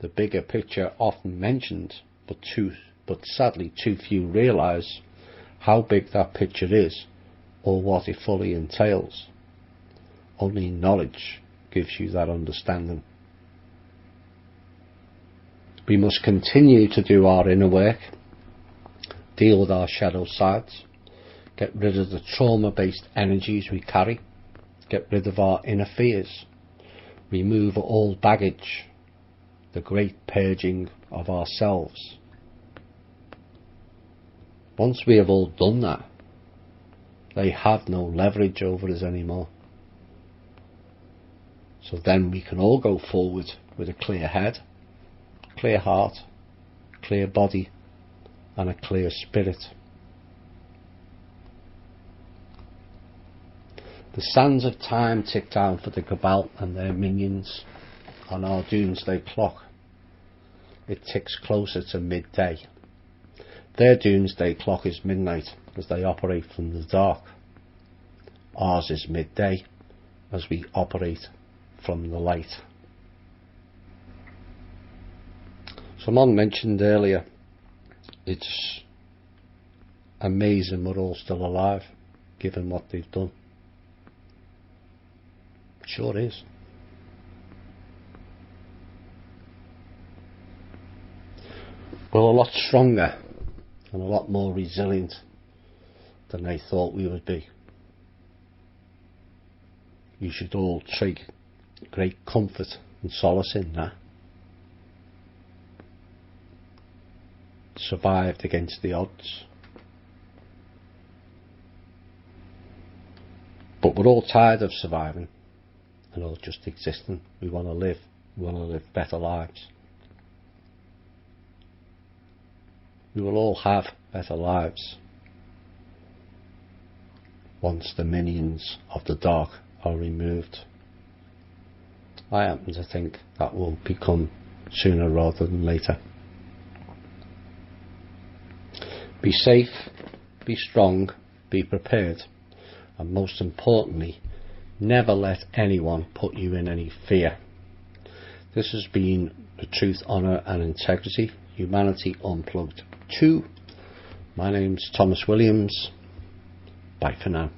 The bigger picture often mentioned, but sadly too few realise how big that picture is or what it fully entails. Only knowledge gives you that understanding. We must continue to do our inner work, deal with our shadow sides, get rid of the trauma-based energies we carry, get rid of our inner fears, remove all baggage, the great purging of ourselves. Once we have all done that, they have no leverage over us anymore. So then we can all go forward with a clear head, clear heart, clear body, and a clear spirit. The sands of time tick down for the Cabal and their minions on our doomsday clock. It ticks closer to midday. Their doomsday clock is midnight as they operate from the dark. Ours is midday as we operate from the light. Someone mentioned earlier, it's amazing we're all still alive given what they've done. It sure is. We're a lot stronger and a lot more resilient than they thought we would be. You should all take great comfort and solace in that. Survived against the odds. But we're all tired of surviving and all just existing. We want to live. We want to live better lives. We will all have better lives once the minions of the dark are removed. I happen to think that will become sooner rather than later. Be safe, be strong, be prepared, and most importantly, never let anyone put you in any fear. This has been the Truth, Honour and Integrity, Humanity Unplugged 2. My name's Thomas Williams. Bye for now.